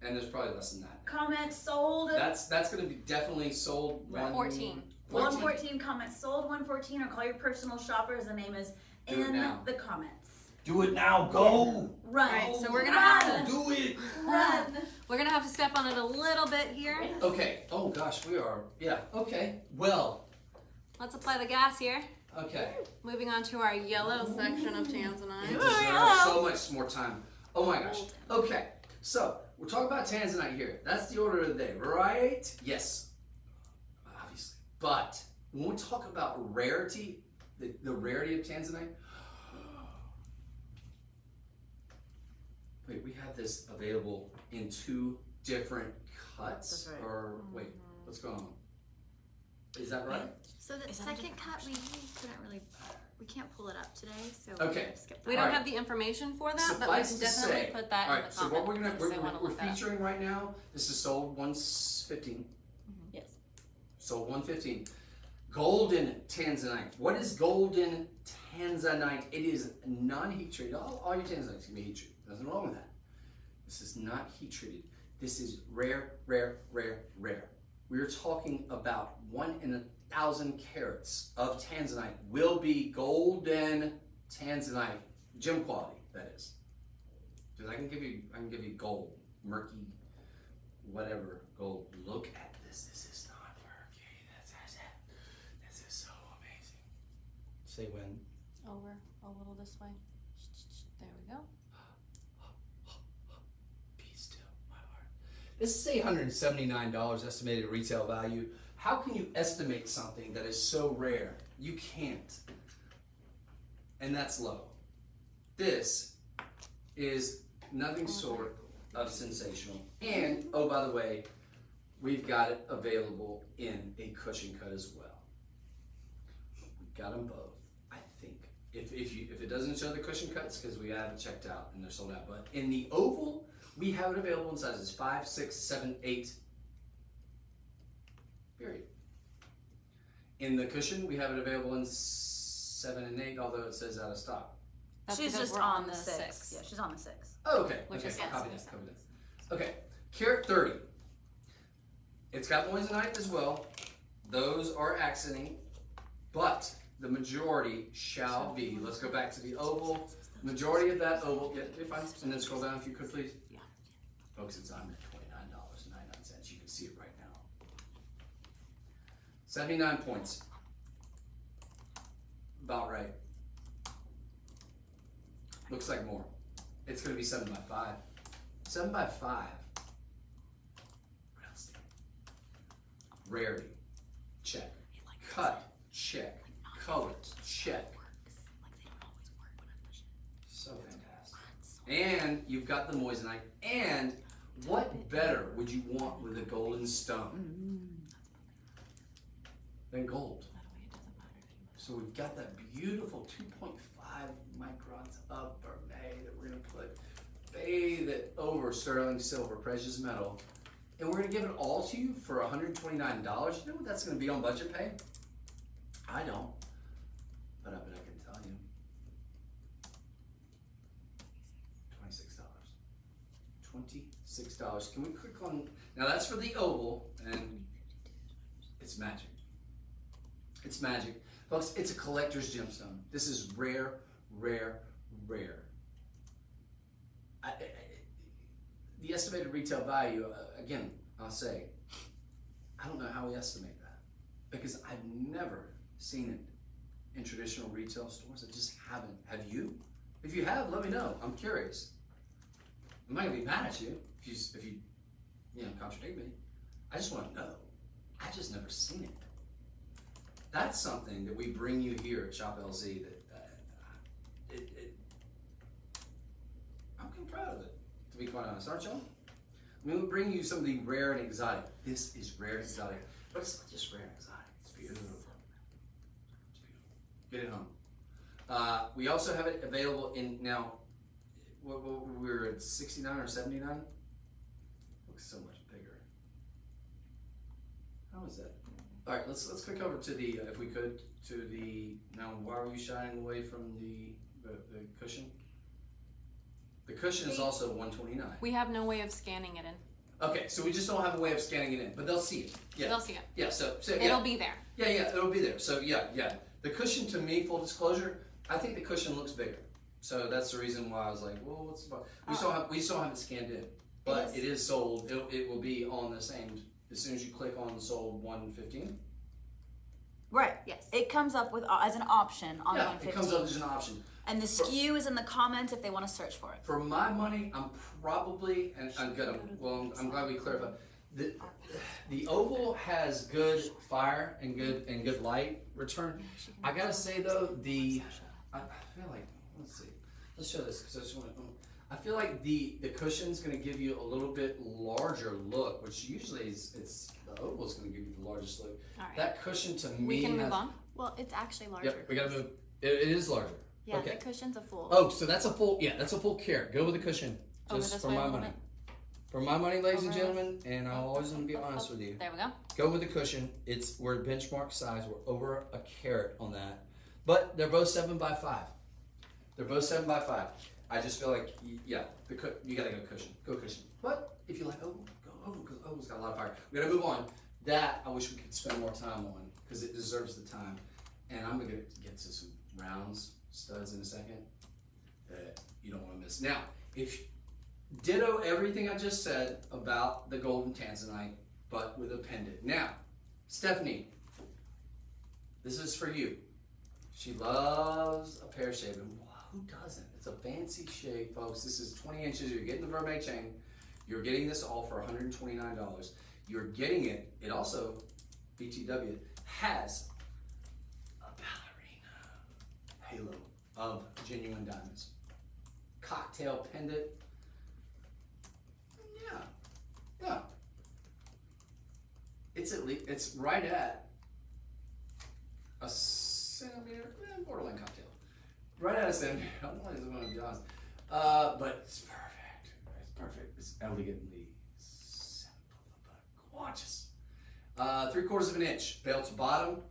and there's probably less than that. Comment sold. That's going to be definitely sold. 14. 114 comments sold. 114, or call your personal shoppers. The name is Do it in now. the comments. Do it now. Go. Run. Alright, so we're gonna Run. have to Do it. Run. We're gonna have to step on it a little bit here. Okay. Oh gosh, we are. Yeah. Okay. Well. Let's apply the gas here. Okay. Moving on to our yellow section of It Tanzanite. deserves so much more time. Oh my gosh. Okay. So we're talking about Tanzanite here. That's the order of the day, right? Yes. Obviously. But when we talk about rarity, the rarity of Tanzanite. Wait, we have this available in 2 different cuts? That's right. Or wait, what's going on? Is that right? So the Is that second cut, we can't pull it up today, so Okay. we're gonna skip that. We don't Alright. have the information for that, but we Suffice can to definitely say- put that all in right, the so comments. what if they wanna we're look that up. featuring right now, this is sold 115. Yes. Sold 115. Golden Tanzanite. What is golden Tanzanite? It is non-heat treated. All your Tanzanites can be heat treated. Nothing wrong with that. This is not heat treated. This is rare, rare, rare, rare. We're talking about 1 in 1,000 carats of Tanzanite will be golden Tanzanite, gem quality, that is. Because I can give you gold, murky, whatever gold. Look at this. This is not murky. This is so amazing. Say when. Over a little this way. There we go. Be still, my heart. This is $879 estimated retail value. How can you estimate something that is so rare? You can't. And that's low. This is nothing short of sensational. And, oh, by the way, we've got it available in a cushion cut as well. We've got them both, I think. If it doesn't show the cushion cuts, because we haven't checked out and they're sold out. But in the oval, we have it available in sizes 5, 6, 7, 8. Period. In the cushion, we have it available in 7 and 8, although it says out of stock. That's She's because just we're on the 6. Yeah, she's on the 6. Oh, okay. Which Okay, is copy yes, that, copy that. Okay, carat 30. It's got moissanite as well. Those are accenting, but the majority shall be, let's go back to the oval, Majority of that oval, yeah, you're fine. And then scroll down if you could, please. Yeah. Folks, it's on $29.99. You can see it right now. 79 points. About right. Looks like more. It's going to be 7 by 5. 7 by 5. Real estate. Rarity. Check. Cut. Check. Color. Check. So fantastic. And you've got the moissanite. And what better would you want with a golden stone than gold? So we've got that beautiful 2.5 microns of vermeil that we're going to bathe it over sterling silver, precious metal. And we're going to give it all to you for $129. You know what that's going to be on budget pay? I don't. But I bet I can tell you. $26. $26. Can we click on, now that's for the oval, and it's magic. It's magic. Folks, it's a collector's gemstone. This is rare, rare, rare. The estimated retail value, again, I'll say, I don't know how we estimate that, because I've never seen it in traditional retail stores. I just haven't. Have you? If you have, let me know. I'm curious. I'm not gonna be mad at you if you contradict me. I just want to know. I just never seen it. That's something that we bring you here at Shop LZ. That I'm kind of proud of it, to be quite honest, aren't y'all? I mean, we bring you something rare and exotic. This is rare and exotic, but it's not just rare and exotic. It's beautiful. It's beautiful. Get it home. We also have it available in now. We're at 69 or 79. Looks so much bigger. How is that? All right, let's click over to the, if we could, to the, now why are you shying away from the cushion? The cushion is also $129. We have no way of scanning it in. Okay, so we just don't have a way of scanning it in, but they'll see it. Yeah. They'll see it. Yeah, so yeah. It'll be there. Yeah, it'll be there. So yeah. The cushion, to me, full disclosure, I think the cushion looks bigger. So that's the reason why I was like, well, what's the problem? We still have it scanned in, but it is sold. It will be on the same, as soon as you click on sold 115. Right. Yes. It comes up with as an option on 115. It comes up as an option. And the SKU is in the comments if they want to search for it. For my money, I'm probably, and I'm glad we clarified. The oval has good fire and good light return. I gotta say though, I feel like, let's show this because I just want to. I feel like the cushion's going to give you a little bit larger look, which usually it's the oval's going to give you the largest look. All right. That cushion to me. We can move on. Well, it's actually larger. Yep, we gotta move. It is larger. Yeah, okay. the cushion's a full. Oh, so that's a full. Yeah, that's a full carrot. Go with the cushion, just for my money. For my money, ladies and gentlemen, and I'm always going to be honest with you. There we go. Go with the cushion. We're benchmark size. We're over a carat on that, but they're both 7 by 5. They're both 7 by 5. I just feel like, yeah, you gotta go cushion. Go cushion. But if you like oval, go oval, because oval's got a lot of fire. We gotta move on. That I wish we could spend more time on because it deserves the time. And I'm gonna get to some rounds, studs in a second that you don't want to miss. Now, if ditto everything I just said about the golden Tanzanite, but with a pendant. Now, Stephanie, this is for you. She loves a pear shaving. Who doesn't? It's a fancy shave, folks. This is 20 inches. You're getting the vermeil chain. You're getting this all for $129. You're getting it. It also, BTW, has a ballerina halo of genuine diamonds. Cocktail pendant. Yeah. It's right at a centimeter, borderline cocktail. Right out of centimeter. I don't know if I'm going to be honest. But it's perfect. It's perfect. It's elegantly simple, but gorgeous. 3/4 of an inch, bell to bottom,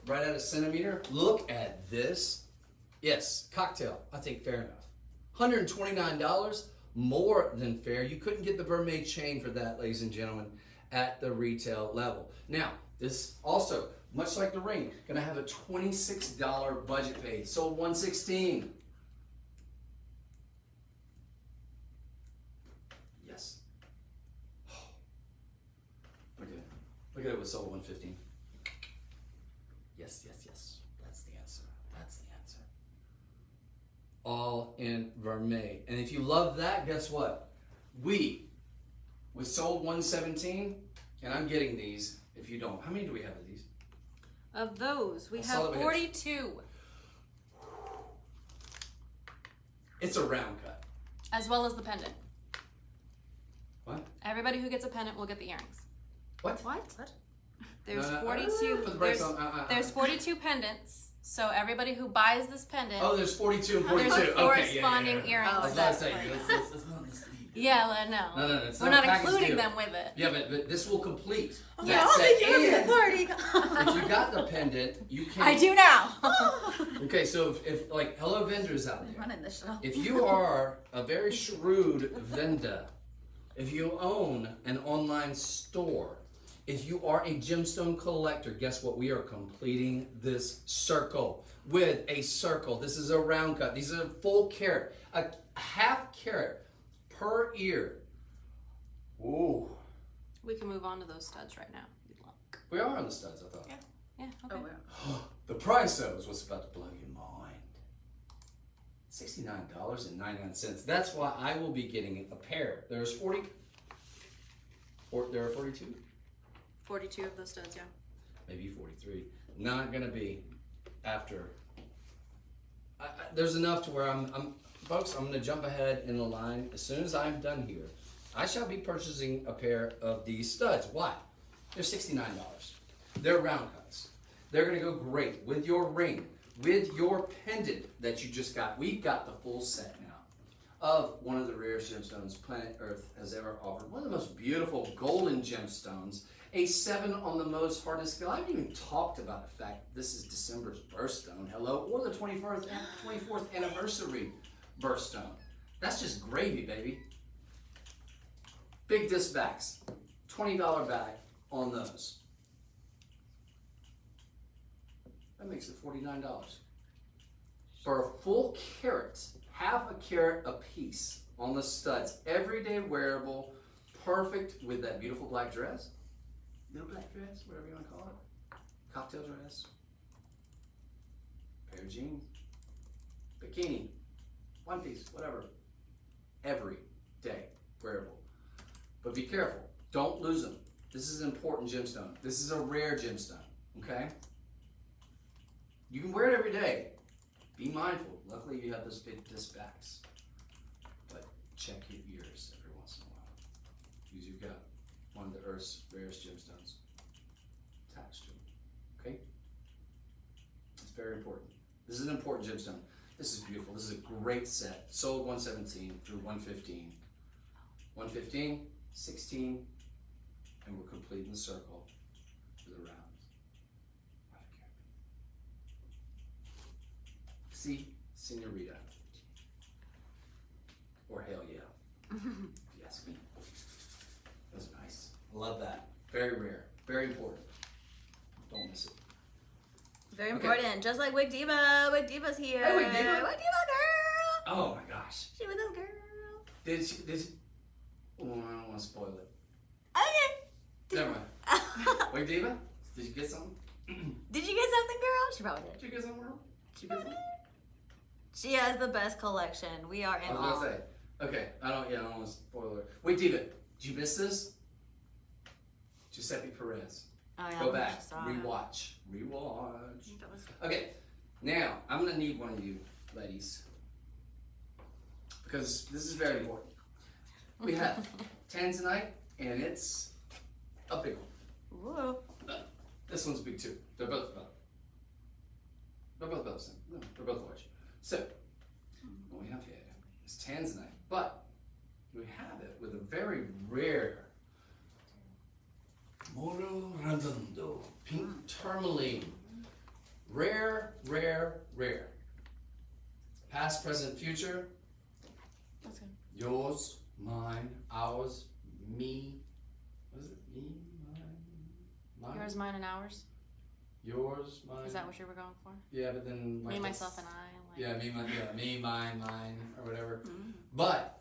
right at a centimeter. Look at this. Yes, cocktail. I think fair enough. $129, more than fair. You couldn't get the vermeil chain for that, ladies and gentlemen, at the retail level. Now, this also, much like the ring, gonna have a $26 budget pay. Sold $116. Look at it with sold 115. Yes, yes, yes. That's the answer. That's the answer. All in vermeil. And if you love that, guess what? We sold 117, and I'm getting these. If you don't, how many do we have of these? Of those, we have 42. It's a round cut. As well as the pendant. What? Everybody who gets a pendant will get the earrings. What? What? There's No, no, 42. put the brakes on. There's 42 pendants. So everybody who buys this pendant, Oh, there's 42 and 42. there's Okay, corresponding yeah. earrings. I was that- about to say, let's not mislead. Yeah, no. No, it's We're not not a package including deal. them with it. Yeah, but this will complete. Okay, that I'll set. take care of the And authority. if you got the pendant, you can. I do now. Okay, so if like, hello vendors out I'm there. running the show. If you are a very shrewd vendor, if you own an online store, if you are a gemstone collector, guess what? We are completing this circle with a circle. This is a round cut. These are full carat, a half carat per ear. Ooh. We can move on to those studs right now. You'd like. We are on the studs, I thought. Yeah, okay. Oh, wow. The price though is what's about to blow your mind. $69.99. That's why I will be getting a pair. There's 40. Or there are 42? 42 of those studs, yeah. Maybe 43. Not gonna be after. There's enough to where folks, I'm gonna jump ahead in the line. As soon as I'm done here, I shall be purchasing a pair of these studs. Why? They're $69. They're round cuts. They're gonna go great with your ring, with your pendant that you just got. We've got the full set now of one of the rarest gemstones planet Earth has ever offered. One of the most beautiful golden gemstones. A 7 on the most hardest scale. I haven't even talked about the fact that this is December's birthstone, hello, or the 24th anniversary birthstone. That's just gravy, baby. Big disc backs, $20 bag on those. That makes it $49. For a full carat, half a carat a piece on the studs. Everyday wearable, perfect with that beautiful black dress. Little black dress, whatever you want to call it. Cocktail dress. Pair of jeans. Bikini. One piece, whatever. Every day wearable. But be careful. Don't lose them. This is an important gemstone. This is a rare gemstone. Okay? You can wear it every day. Be mindful. Luckily you have those big disc backs. But check your ears every once in a while. Because you've got one of the Earth's rarest gemstones attached to them. Okay? It's very important. This is an important gemstone. This is beautiful. This is a great set. Sold 117 through 115. 115, 16, and we're completing the circle for the rounds. See, senorita. Or hell yeah. If you ask me. That's nice. I love that. Very rare. Very important. Don't miss it. Very Okay. important. Just like Wig Diva. Wig Diva's here. Hey, Wig Diva. Wig Diva girl. Oh my gosh. She with us, girl. Did she? Oh, I don't want to spoil it. Okay. Never mind. Wait, Diva? Did you get something? Did you get something, girl? She probably did. Did you get something, girl? Did you get something? She has the best collection. We are in I was awe. gonna say. Okay, I don't want to spoil it. Wait, Diva, did you miss this? Giuseppe Perez. Oh, yeah, Go back, saw rewatch. Rewatch. That was- Okay, now I'm gonna need one of you ladies because this is very important. We have Tanzanite, and it's a big one. Whoa. This one's big too. They're both about. They're both about the same. No, they're both large. So what we have here is Tanzanite, but we have it with a very rare Moro Redondo pink tourmaline. Rare, rare, rare. Past, present, future. That's good. Yours, mine, ours, me. What is it? Me, mine. Yours, mine, and ours. Yours, mine. Is that what you were going for? Yeah, but then Me, myself, and I. Like... Yeah, me, mine, or whatever. Mm. But,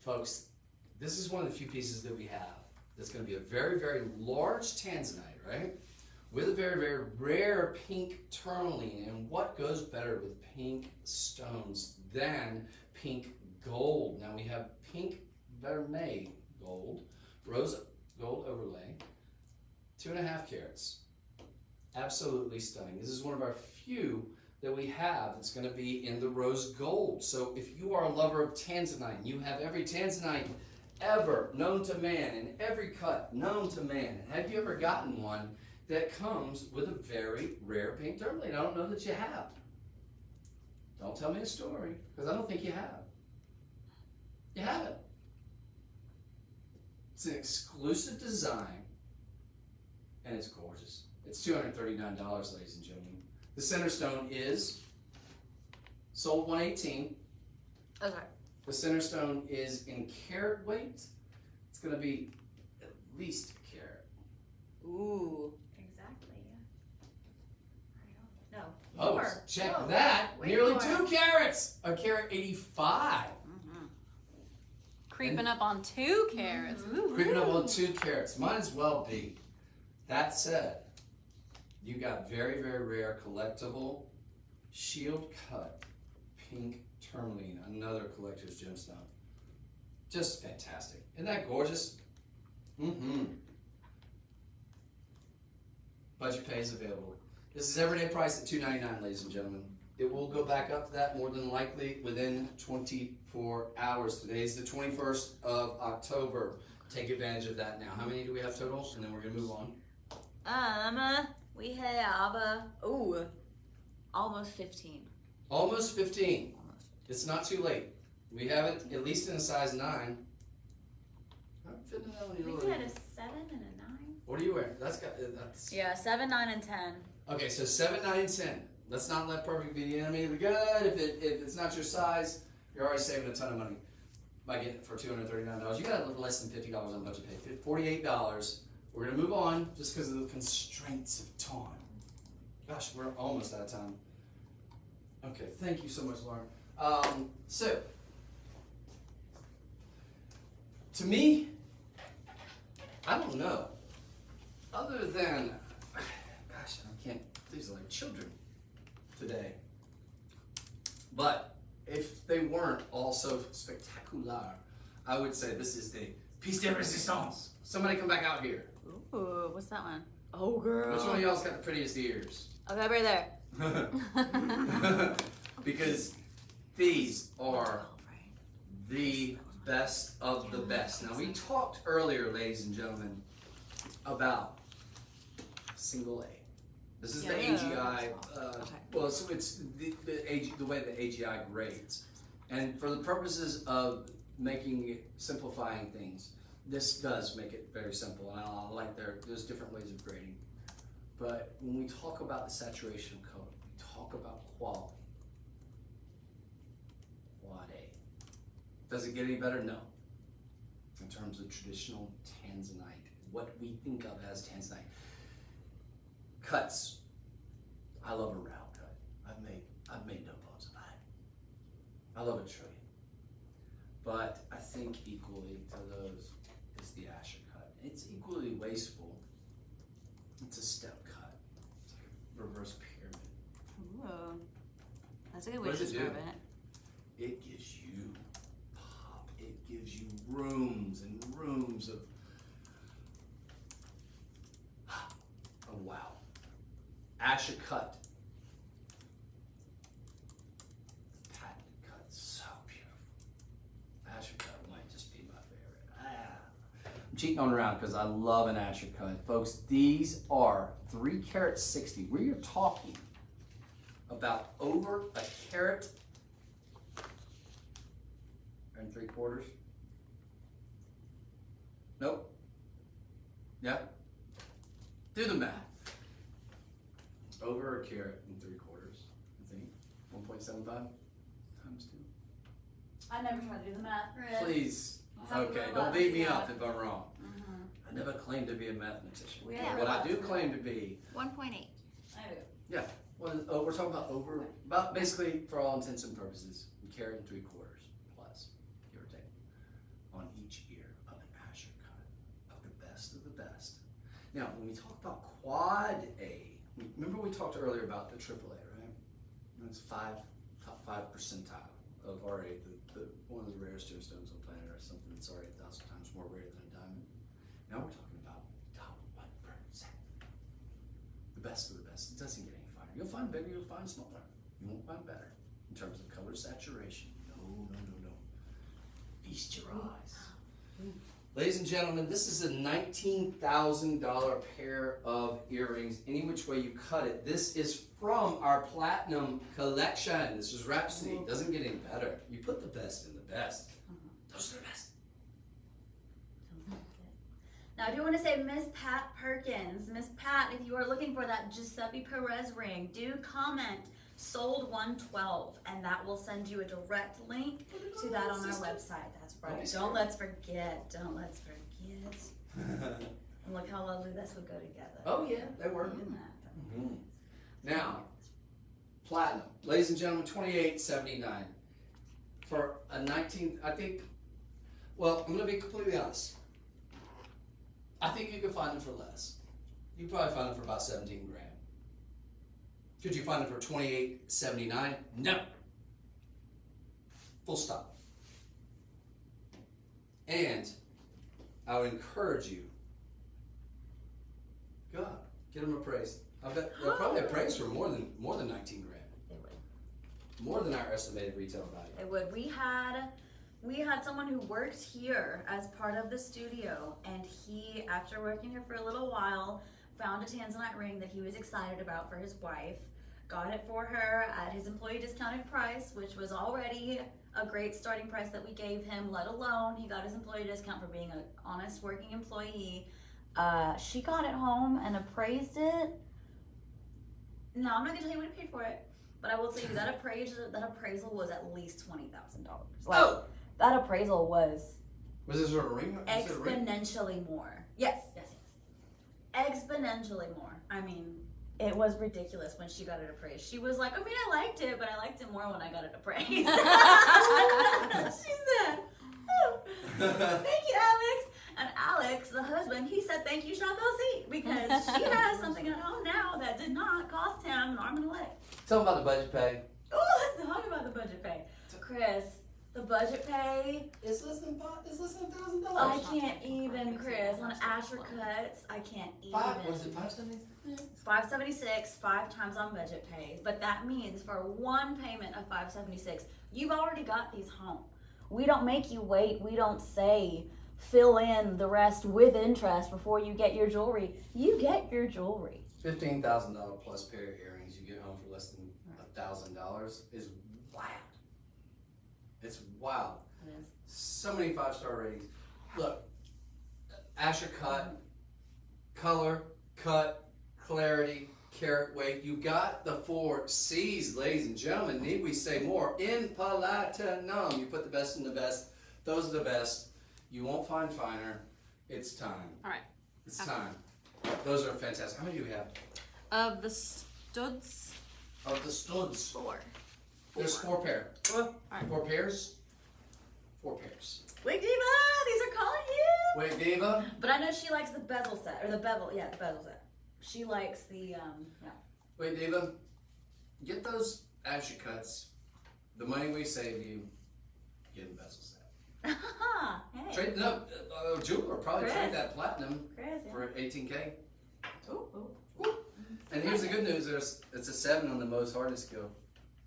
folks, this is one of the few pieces that we have That's going to be a very, very large Tanzanite, right? With a very, very rare pink tourmaline. And what goes better with pink stones than pink gold? Now we have pink vermeil gold, rose gold overlay, 2.5 carats. Absolutely stunning. This is one of our few that we have that's going to be in the rose gold. So if you are a lover of Tanzanite, you have every Tanzanite ever known to man in every cut known to man. Have you ever gotten one that comes with a very rare pink tourmaline? I don't know that you have. Don't tell me a story, because I don't think you have. You haven't. It's an exclusive design, and it's gorgeous. It's $239, ladies and gentlemen. The center stone is sold $118. Okay. The center stone is in carat weight. It's going to be at least a carat. Ooh. Exactly. No. Oh, More. check Whoa. that. Way Nearly more. 2 carats. A carat 85. Creeping up on 2 carats. Ooh. Creeping up on 2 carats. Might as well be. That said, you got very, very rare collectible shield cut pink tourmaline, another collector's gemstone. Just fantastic. Isn't that gorgeous? Budget pay is available. This is everyday price at $299, ladies and gentlemen. It will go back up to that more than likely within 24 hours. Today's the 21st of October. Take advantage of that now. How many do we have total? And then we're going to move on. We have almost 15. Almost 15. It's not too late. We have it at least in a size 9. I'm fitting it on I you. think we had a 7 and a 9. What are you wearing? That's Yeah, 7, 9, and 10. Okay, so 7, 9, and 10. Let's not let perfect be the enemy of the good. If it's not your size, you're already saving a ton of money by getting it for $239. You got a little less than $50 on budget pay. $48. We're gonna move on just because of the constraints of time. Gosh, we're almost out of time. Okay, thank you so much, Lauren. So, to me, I don't know. Other than, gosh, I can't, these are like children today. But if they weren't also spectacular, I would say this is the piece de resistance. Somebody come back out here. Ooh, what's that one? Oh, girl. Which one of y'all's got the prettiest ears? Okay, right there. Because these are the best of the best. Now, we talked earlier, ladies and gentlemen, about single A. This is the AGI. Well, so it's the way the AGI grades, and for the purposes of simplifying things, this does make it very simple. And I like there's different ways of grading, but when we talk about the saturation of color, we talk about quality. Quad A. Does it get any better? No. In terms of traditional Tanzanite, what we think of as Tanzanite. Cuts. I love a round cut. I've made no bones about it. I love a trillion. But I think equally to those is the Asher cut. It's equally wasteful. It's a step cut. It's like a reverse pyramid. Ooh. That's a good way What to does it describe do? it. It gives you pop. It gives you rooms and rooms of oh wow. Asher cut. Patent cut, so beautiful. Asher cut might just be my favorite. I'm cheating on around because I love an Asher cut. Folks, these are 3 carat 60. We are talking about over a carat and 3/4. Nope. Yep. Do the math. Over a carat and 3/4, I think. 1.75 times 2. I never tried to do the math. Please. I'll have to Okay, go don't up, beat me yeah. up if I'm wrong. I never claimed to be a mathematician. Yeah, What I lots do of claim to be, 1.8. I do. yeah, well, we're talking about basically, for all intents and purposes, a carat and 3/4 plus, give or take, on each ear of an Asher cut of the best Now, when we talk about quad A, remember we talked earlier about the AAA, right? That's top 5 percentile of R8, one of the rarest gemstones on planet Earth, something that's already 1,000 times more rare than a diamond. Now we're talking about top 1%. The best of the best. It doesn't get any finer. You'll find bigger, you'll find smaller. You won't find better in terms of color saturation. No. Feast your eyes. Ladies and gentlemen, this is a $19,000 pair of earrings. Any which way you cut it. This is from our platinum collection. This is Rhapsody. It doesn't get any better. You put the best in the best. Those are the best. Now I do want to say Miss Pat Perkins. Miss Pat, if you are looking for that Giuseppe Perez ring, do comment sold 112 and that will send you a direct link to that on our website. That's right. Don't let's forget. And look how lovely this would go together. Oh yeah, they work. Now, platinum. Ladies and gentlemen, $28.79 for a 19, I think, well, I'm going to be completely honest. I think you could find them for less. You could probably find them for about 17 grand. Could you find them for $28.79? No. Full stop. And I would encourage you, God, get them appraised. I bet they'll probably appraise for more than 19 grand. They would. More than our estimated retail value. They would. We had someone who worked here as part of the studio, and he, after working here for a little while, found a Tanzanite ring that he was excited about for his wife, got it for her at his employee discounted price, which was already a great starting price that we gave him, let alone he got his employee discount for being an honest working employee. She got it home and appraised it. No, I'm not gonna tell you what he paid for it, but I will tell you that appraisal was at least $20,000. Oh! That appraisal was this a ring? exponentially more. Yes. Exponentially more. I mean, it was ridiculous when she got it appraised. She was like, I mean, I liked it, but I liked it more when I got it appraised. She said, oh, thank you, Alex. And Alex, the husband, he said, thank you, Chateau because she has something at home now that did not cost him an arm and a leg. Tell them about the budget pay. Oh, let's talk about the budget pay. Chris, the budget pay is less than $1,000. I can't even, Chris. On Asher cuts, I can't even. What is it, 576? 576, 5 times on budget pay. But that means for one payment of 576, you've already got these home. We don't make you wait. We don't say fill in the rest with interest before you get your jewelry. You get your jewelry. $15,000 plus pair of earrings you get home for less than $1,000 is wild. It's wild. It is. So many 5-star ratings. Look, Asher cut, color, cut, clarity, carat weight. You got the 4 C's, ladies and gentlemen. Need we say more? In platinum. You put the best in the best. Those are the best. You won't find finer. It's time. All right. It's time. Those are fantastic. How many do we have? Of the studs. Of the studs. 4. There's 4 pair. Right. 4 pairs? 4 pairs. Wait, Diva, these are calling you. Wait, Diva. But I know she likes the bezel set, or the bevel set. She likes the, yeah. Wait, Diva. Get those Asher cuts. The money we save you, get the bezel set. Hey. Trade, no, jeweler probably Chris. trade that platinum Chris, yeah. for $18K. Ooh. And here's the good news: it's a 7 on the most hardest skill.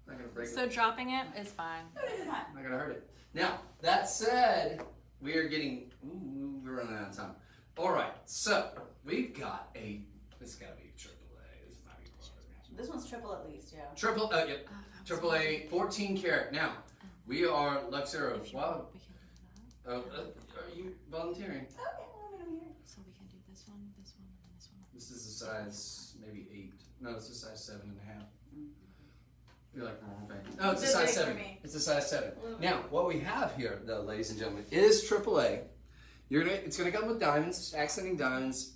Not gonna break So it. dropping it is fine. Not gonna hurt it. Now that said, we are getting. We're running out of time. All right, so we've got a. This got to be AAA. This might be close. This one's triple at least, yeah. Yep. AAA 14 karat. Now we are Luxero. Wow. We can do that. Are you volunteering? Okay, well, I'm here. So we can do this one, and this one. This is a size maybe 8. No, it's a size 7.5. You're like, oh, okay. No, it's a Too size big for 7. me. It's a size 7. Little bit. Now, what we have here, though, ladies and gentlemen, is AAA. It's gonna come with diamonds, accenting diamonds.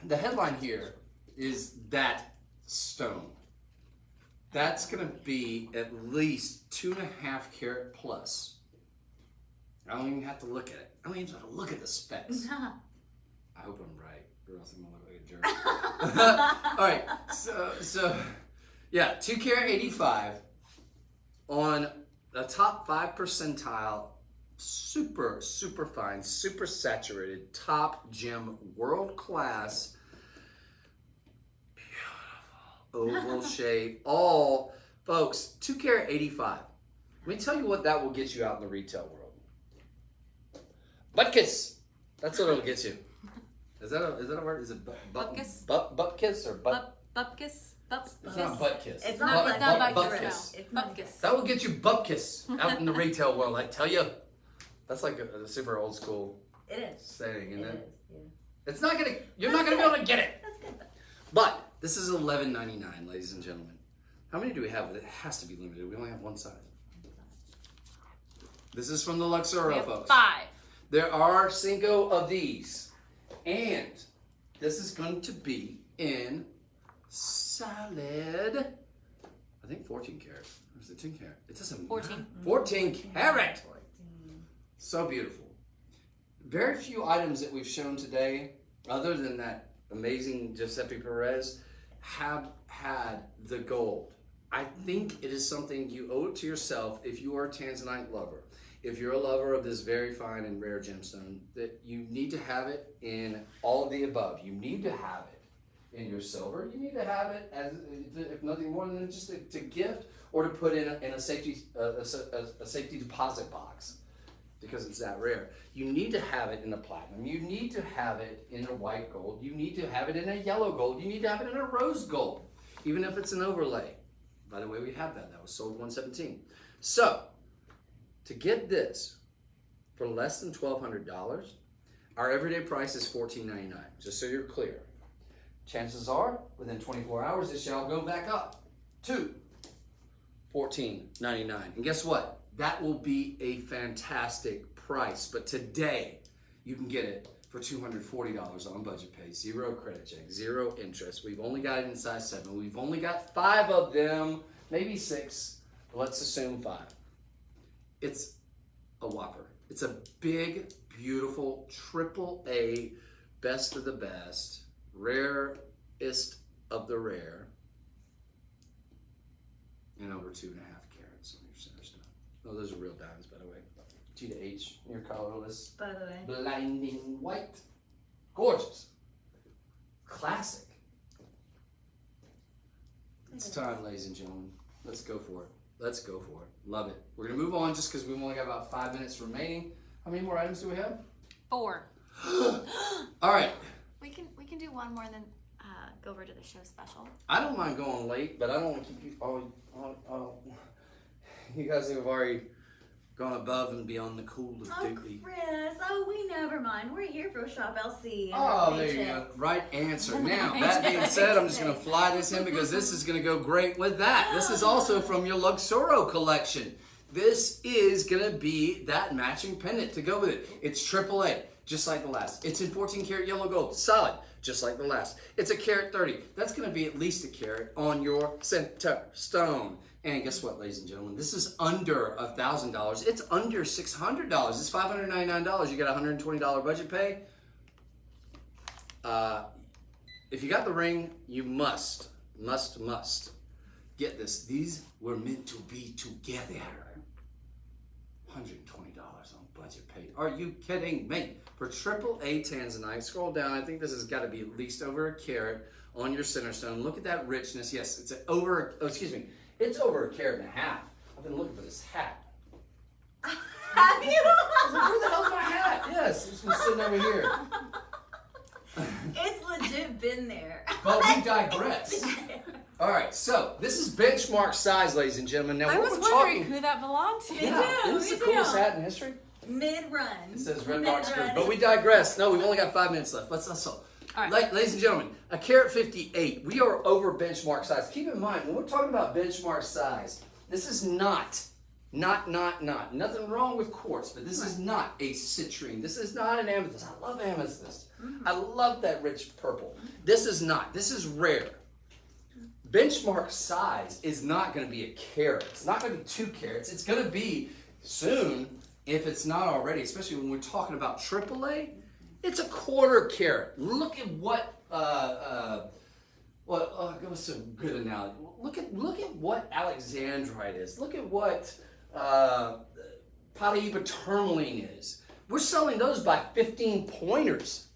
The headline here is that stone. That's gonna be at least 2.5 carat plus. I don't even have to look at it. I don't even have to look at the specs. I hope I'm right. or else I'm gonna look like a jerk. All right, so yeah, 2 carat 85 on the top 5 percentile, super fine, super saturated, top gem, world class, beautiful oval shape, all folks. 2 carat 85. Let me tell you what that will get you out in the retail world. Butt kiss. That's what it'll get you. Is that a word? Is it butt kiss? Butt kiss or butt? Butt kiss. It's not butt kiss. It's not butt kiss. It's butt kiss. That will get you butt kiss out in the retail world. I tell you, that's like a super old school saying, isn't it? Yeah. It's not gonna. You're not gonna be able to get it. That's good though. But this is $11.99, ladies and gentlemen. How many do we have? It has to be limited. We only have one size. This is from the Luxuro, folks. 5. There are 5 of these, and this is going to be in solid, I think 14 karat. Or is it 10 karat? It doesn't 14. matter. 14 karat. 14. So beautiful. Very few items that we've shown today, other than that amazing Giuseppe Perez, have had the gold. I think it is something you owe it to yourself if you are a Tanzanite lover. If you're a lover of this very fine and rare gemstone, that you need to have it in all of the above. You need to have it in your silver. You need to have it as, if nothing more than just to gift or to put in a safety deposit box, because it's that rare. You need to have it in a platinum. You need to have it in a white gold. You need to have it in a yellow gold. You need to have it in a rose gold, even if it's an overlay. By the way, we have that. That was sold $117. So, to get this for less than $1,200, our everyday price is $14.99, just so you're clear. Chances are, within 24 hours, this shall go back up to $14.99. And guess what? That will be a fantastic price. But today, you can get it for $240 on budget pay. 0 credit check, 0 interest. We've only got it in size 7. We've only got 5 of them, maybe 6. But let's assume 5. It's a whopper. It's a big, beautiful, AAA, best of the best, rarest of the rare, and over 2.5 carats on your center stone. Oh, those are real diamonds, by the way. G to H, your colorless. By the way. Blinding white. Gorgeous. Classic. It's time, ladies and gentlemen. Let's go for it. Let's go for it. Love it. We're going to move on just because we've only got about 5 minutes remaining. How many more items do we have? 4. All right. We can do one more, then go over to the show special. I don't mind going late, but I don't want to keep you. You guys have already gone above and beyond the cool of duty. Chris, we never mind. We're here for Shop LC. Oh, there you go. Right answer. Now, that being said, I'm just going to fly this in because this is going to go great with that. This is also from your Luxuro collection. This is going to be that matching pendant to go with it. It's AAA, just like the last. It's in 14 karat yellow gold, solid, just like the last. It's a carat 30. That's going to be at least a carat on your center stone. And guess what, ladies and gentlemen? This is under $1,000. It's under $600. It's $599. You got a $120 budget pay. If you got the ring, you must get this. These were meant to be together. $120 on budget pay. Are you kidding me? For AAA Tanzanite, scroll down. I think this has got to be at least over a carat on your center stone. Look at that richness. Yes, it's it's over 1.5 carats. I've been looking for this hat. Have you? I was like, where the hell's my hat? Yes, it's been sitting over here. It's legit been there. But we digress. All right, so this is benchmark size, ladies and gentlemen. Now, I what was we're wondering talking, who that belonged to. isn't this the coolest hat in history? Mid-run. It says Red Box Group, but we digress. No, we've only got 5 minutes left. Let's hustle. All right. Ladies and gentlemen, a carat 58. We are over benchmark size. Keep in mind, when we're talking about benchmark size, this is not nothing wrong with quartz, but this is not a citrine. This is not an amethyst. I love amethyst. I love that rich purple. This is not. This is rare. Benchmark size is not going to be a carat. It's not going to be 2 carats. It's going to be soon, if it's not already, especially when we're talking about AAA. It's a 1/4 carat. Look at what give us a good analogy. Look at what alexandrite is. Look at what Paraiba tourmaline is. We're selling those by 15 pointers.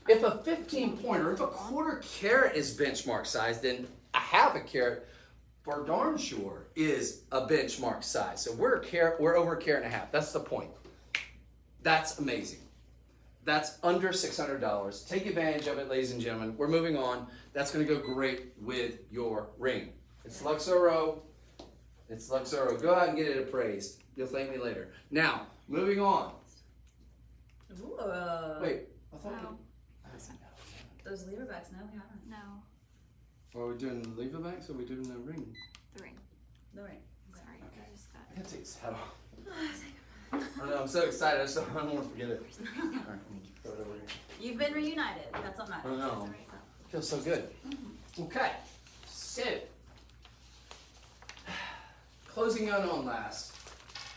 If a 15 pointer, if a 1/4 carat is benchmark size, then a 1/2 carat for darn sure is a benchmark size. So we're over 1.5 carats. That's the point. That's amazing. That's under $600. Take advantage of it, ladies and gentlemen. We're moving on. That's going to go great with your ring. It's Luxoro. It's Luxoro. Go out and get it appraised. You'll thank me later. Now, moving on. Ooh. Wait, I thought No. Those leverbacks, no, we haven't. No. Are we doing the leverbacks or are we doing the ring? The ring. The ring. Sorry, Okay. I just got I gotta take this hat off. I know, I'm so excited. I don't want to forget it. All right, throw it over here. You've been reunited. That's what matters. I know. It feels so good. Okay, so closing out on last,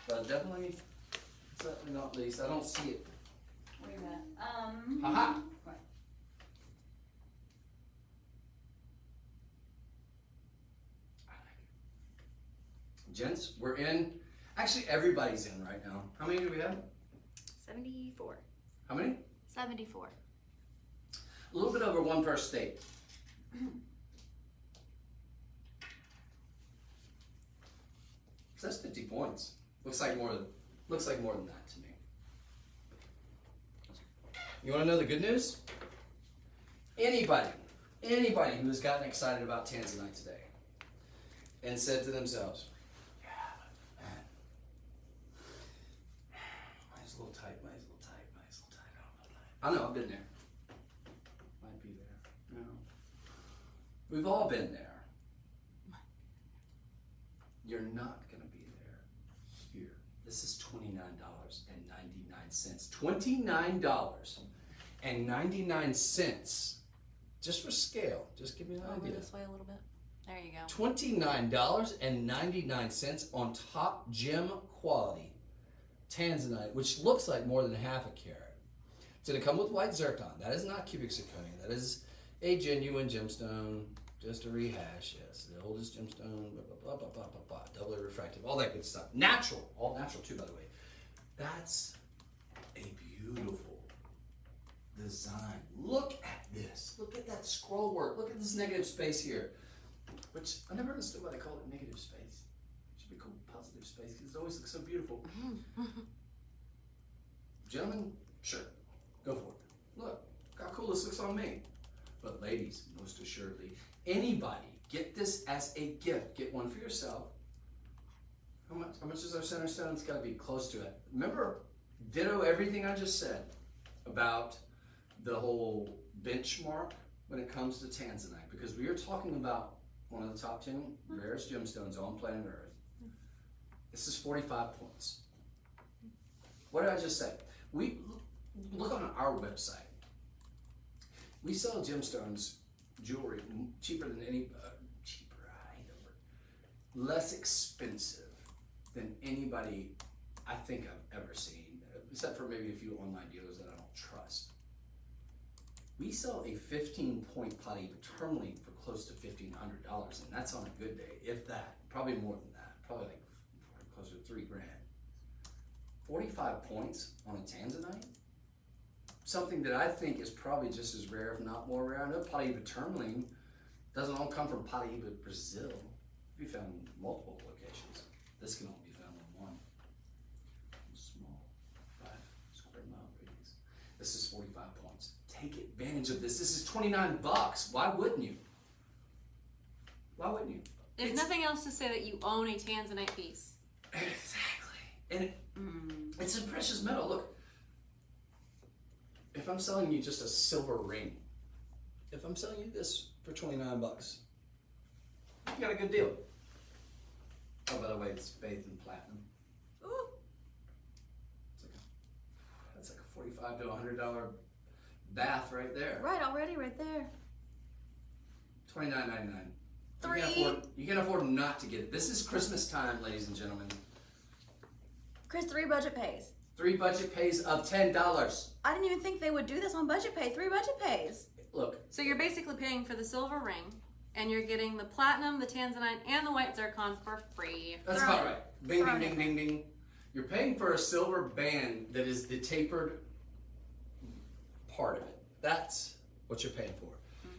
but definitely, certainly not least. I don't see it. Where you at? Haha. Right. Gents, we're in. Actually, everybody's in right now. How many do we have? 74. How many? 74. A little bit over one per state. So that's 50 points. Looks like more than that to me. You want to know the good news? Anybody who has gotten excited about Tanzanite today and said to themselves, yeah, man, mine's a little tight. I know, I've been there. Might be there. No. We've all been there. You're not going to be there here. This is $29.99. $29.99. Just for scale. Just give me an Over idea. this way a little bit. There you go. $29.99 on top gem quality Tanzanite, which looks like more than 1/2 carat. It's going to come with white zircon. That is not cubic zirconia. That is a genuine gemstone. Just a rehash. Yes, the oldest gemstone. Blah, blah, blah, blah, blah, blah. Doubly refractive. All that good stuff. Natural. All natural too, by the way. That's a beautiful design. Look at this. Look at that scroll work. Look at this negative space here. Which I never understood why they call it negative space. It should be called positive space because it always looks so beautiful. Gentlemen, sure. Go for it. Look how cool this looks on me. But ladies, most assuredly, anybody, get this as a gift. Get one for yourself. How much is our center stone? It's got to be close to it. Remember, ditto everything I just said about the whole benchmark when it comes to Tanzanite, because we are talking about one of the top 10 rarest gemstones on planet Earth. This is 45 points. What did I just say? We look on our website. We sell gemstones, jewelry, cheaper than any, less expensive than anybody I think I've ever seen, except for maybe a few online dealers that I don't trust. We sell a 15-point Paraiba tourmaline for close to $1,500, and that's on a good day, if that. Probably more than that. Probably like closer to $3 grand. 45 points on a Tanzanite? Something that I think is probably just as rare, if not more rare. I know Paraiba tourmaline doesn't all come from Paraiba, Brazil. It can be found in multiple locations. This can only be found in one. Small, 5 square mile radius. This is 45 points. Take advantage of this. This is $29. Why wouldn't you? Why wouldn't you? If nothing else to say that you own a Tanzanite piece. Exactly. And it's a precious metal. Look, if I'm selling you just a silver ring, if I'm selling you this for $29, you got a good deal. Oh, by the way, it's bathed in platinum. Ooh. That's like a $45 to $100 bath right there. Right, already right there. $29.99. Three. You can afford not to get it. This is Christmas time, ladies and gentlemen. Chris, 3 budget pays. 3 budget pays of $10. I didn't even think they would do this on budget pay. 3 budget pays. Look. So you're basically paying for the silver ring, and you're getting the platinum, the Tanzanite, and the white zircon for free. That's about right. Bing, ding, ding, ding, ding. You're paying for a silver band that is the tapered part of it. That's what you're paying for.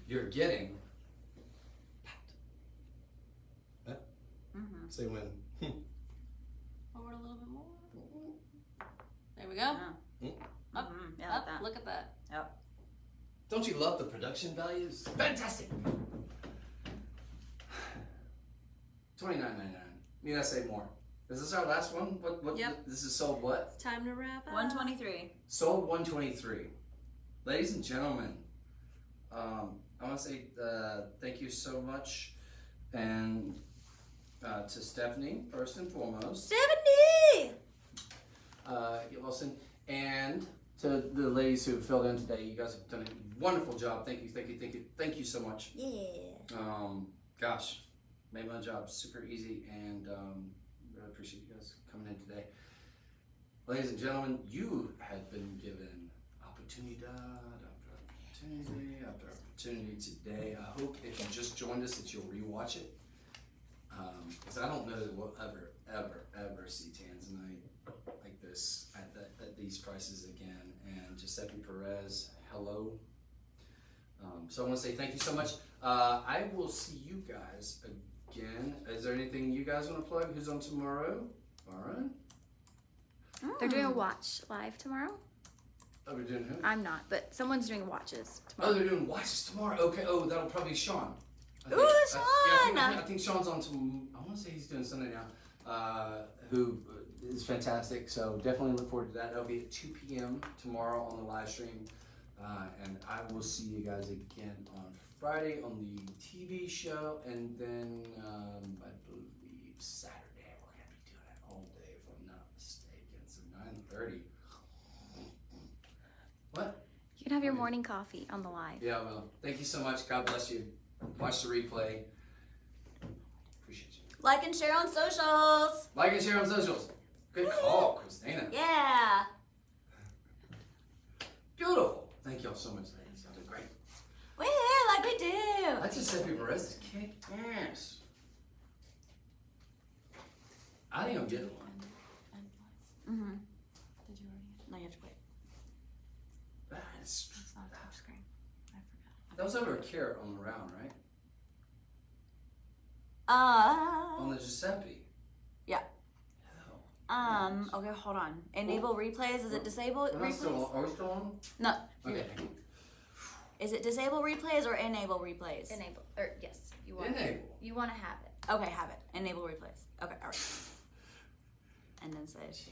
You're getting that. Say when. Forward a little bit more. There we go. Up, Yeah, up. like that. Look at that. Yep. Don't you love the production values? Fantastic. $29.99. Need I say more? Is this our last one? What? Yep. This is sold what? It's time to wrap up. 123. Sold 123. Ladies and gentlemen, I want to say thank you so much, and to Stephanie first and foremost. Stephanie! Wilson, and to the ladies who filled in today. You guys have done a wonderful job. Thank you so much. Yeah. Gosh, made my job super easy, and really appreciate you guys coming in today. Ladies and gentlemen, you have been given opportunity after opportunity today. I hope if you just joined us that you'll rewatch it, because I don't know that we'll ever see Tanzanite like this at these prices again. And Giuseppe Perez, hello. So I want to say thank you so much. I will see you guys again. Is there anything you guys want to plug? Who's on tomorrow? Lauren? They're doing a watch live tomorrow. Oh, we're doing who? I'm not, but someone's doing watches Oh, tomorrow. they're doing watches tomorrow. Okay. Oh, that'll probably be Sean. Ooh, Sean! I think Sean's on I want to say he's doing Sunday now. Who is fantastic. So definitely look forward to that. That'll be at 2 p.m. tomorrow on the live stream. And I will see you guys again on Friday on the TV show, and then I believe Saturday we're gonna be doing it all day, if I'm not mistaken. So 9:30. What? You can have your morning coffee on the live. Yeah, well, thank you so much. God bless you. Watch the replay. Appreciate you. Like and share on socials. Like and share on socials. Good call, Christina. Yeah. Beautiful. Thank y'all so much, ladies. Y'all did great. We're here like we do. I just said people rest kick ass. I think I'm getting one. Mm-hmm. Did you already? No, you have to wait. That's It's not a touch screen. I forgot. that was over a carrot on the round, right? On the Giuseppe. Yeah. Hell. Okay, hold on. Enable replays. Is it disable We're not still replays? on. Are we still on? No. Okay, thank you. Is it disable replays or enable replays? Enable, or yes, you want. Enable. You want to have it. Okay, have it. Enable replays. Okay, all right. And then say.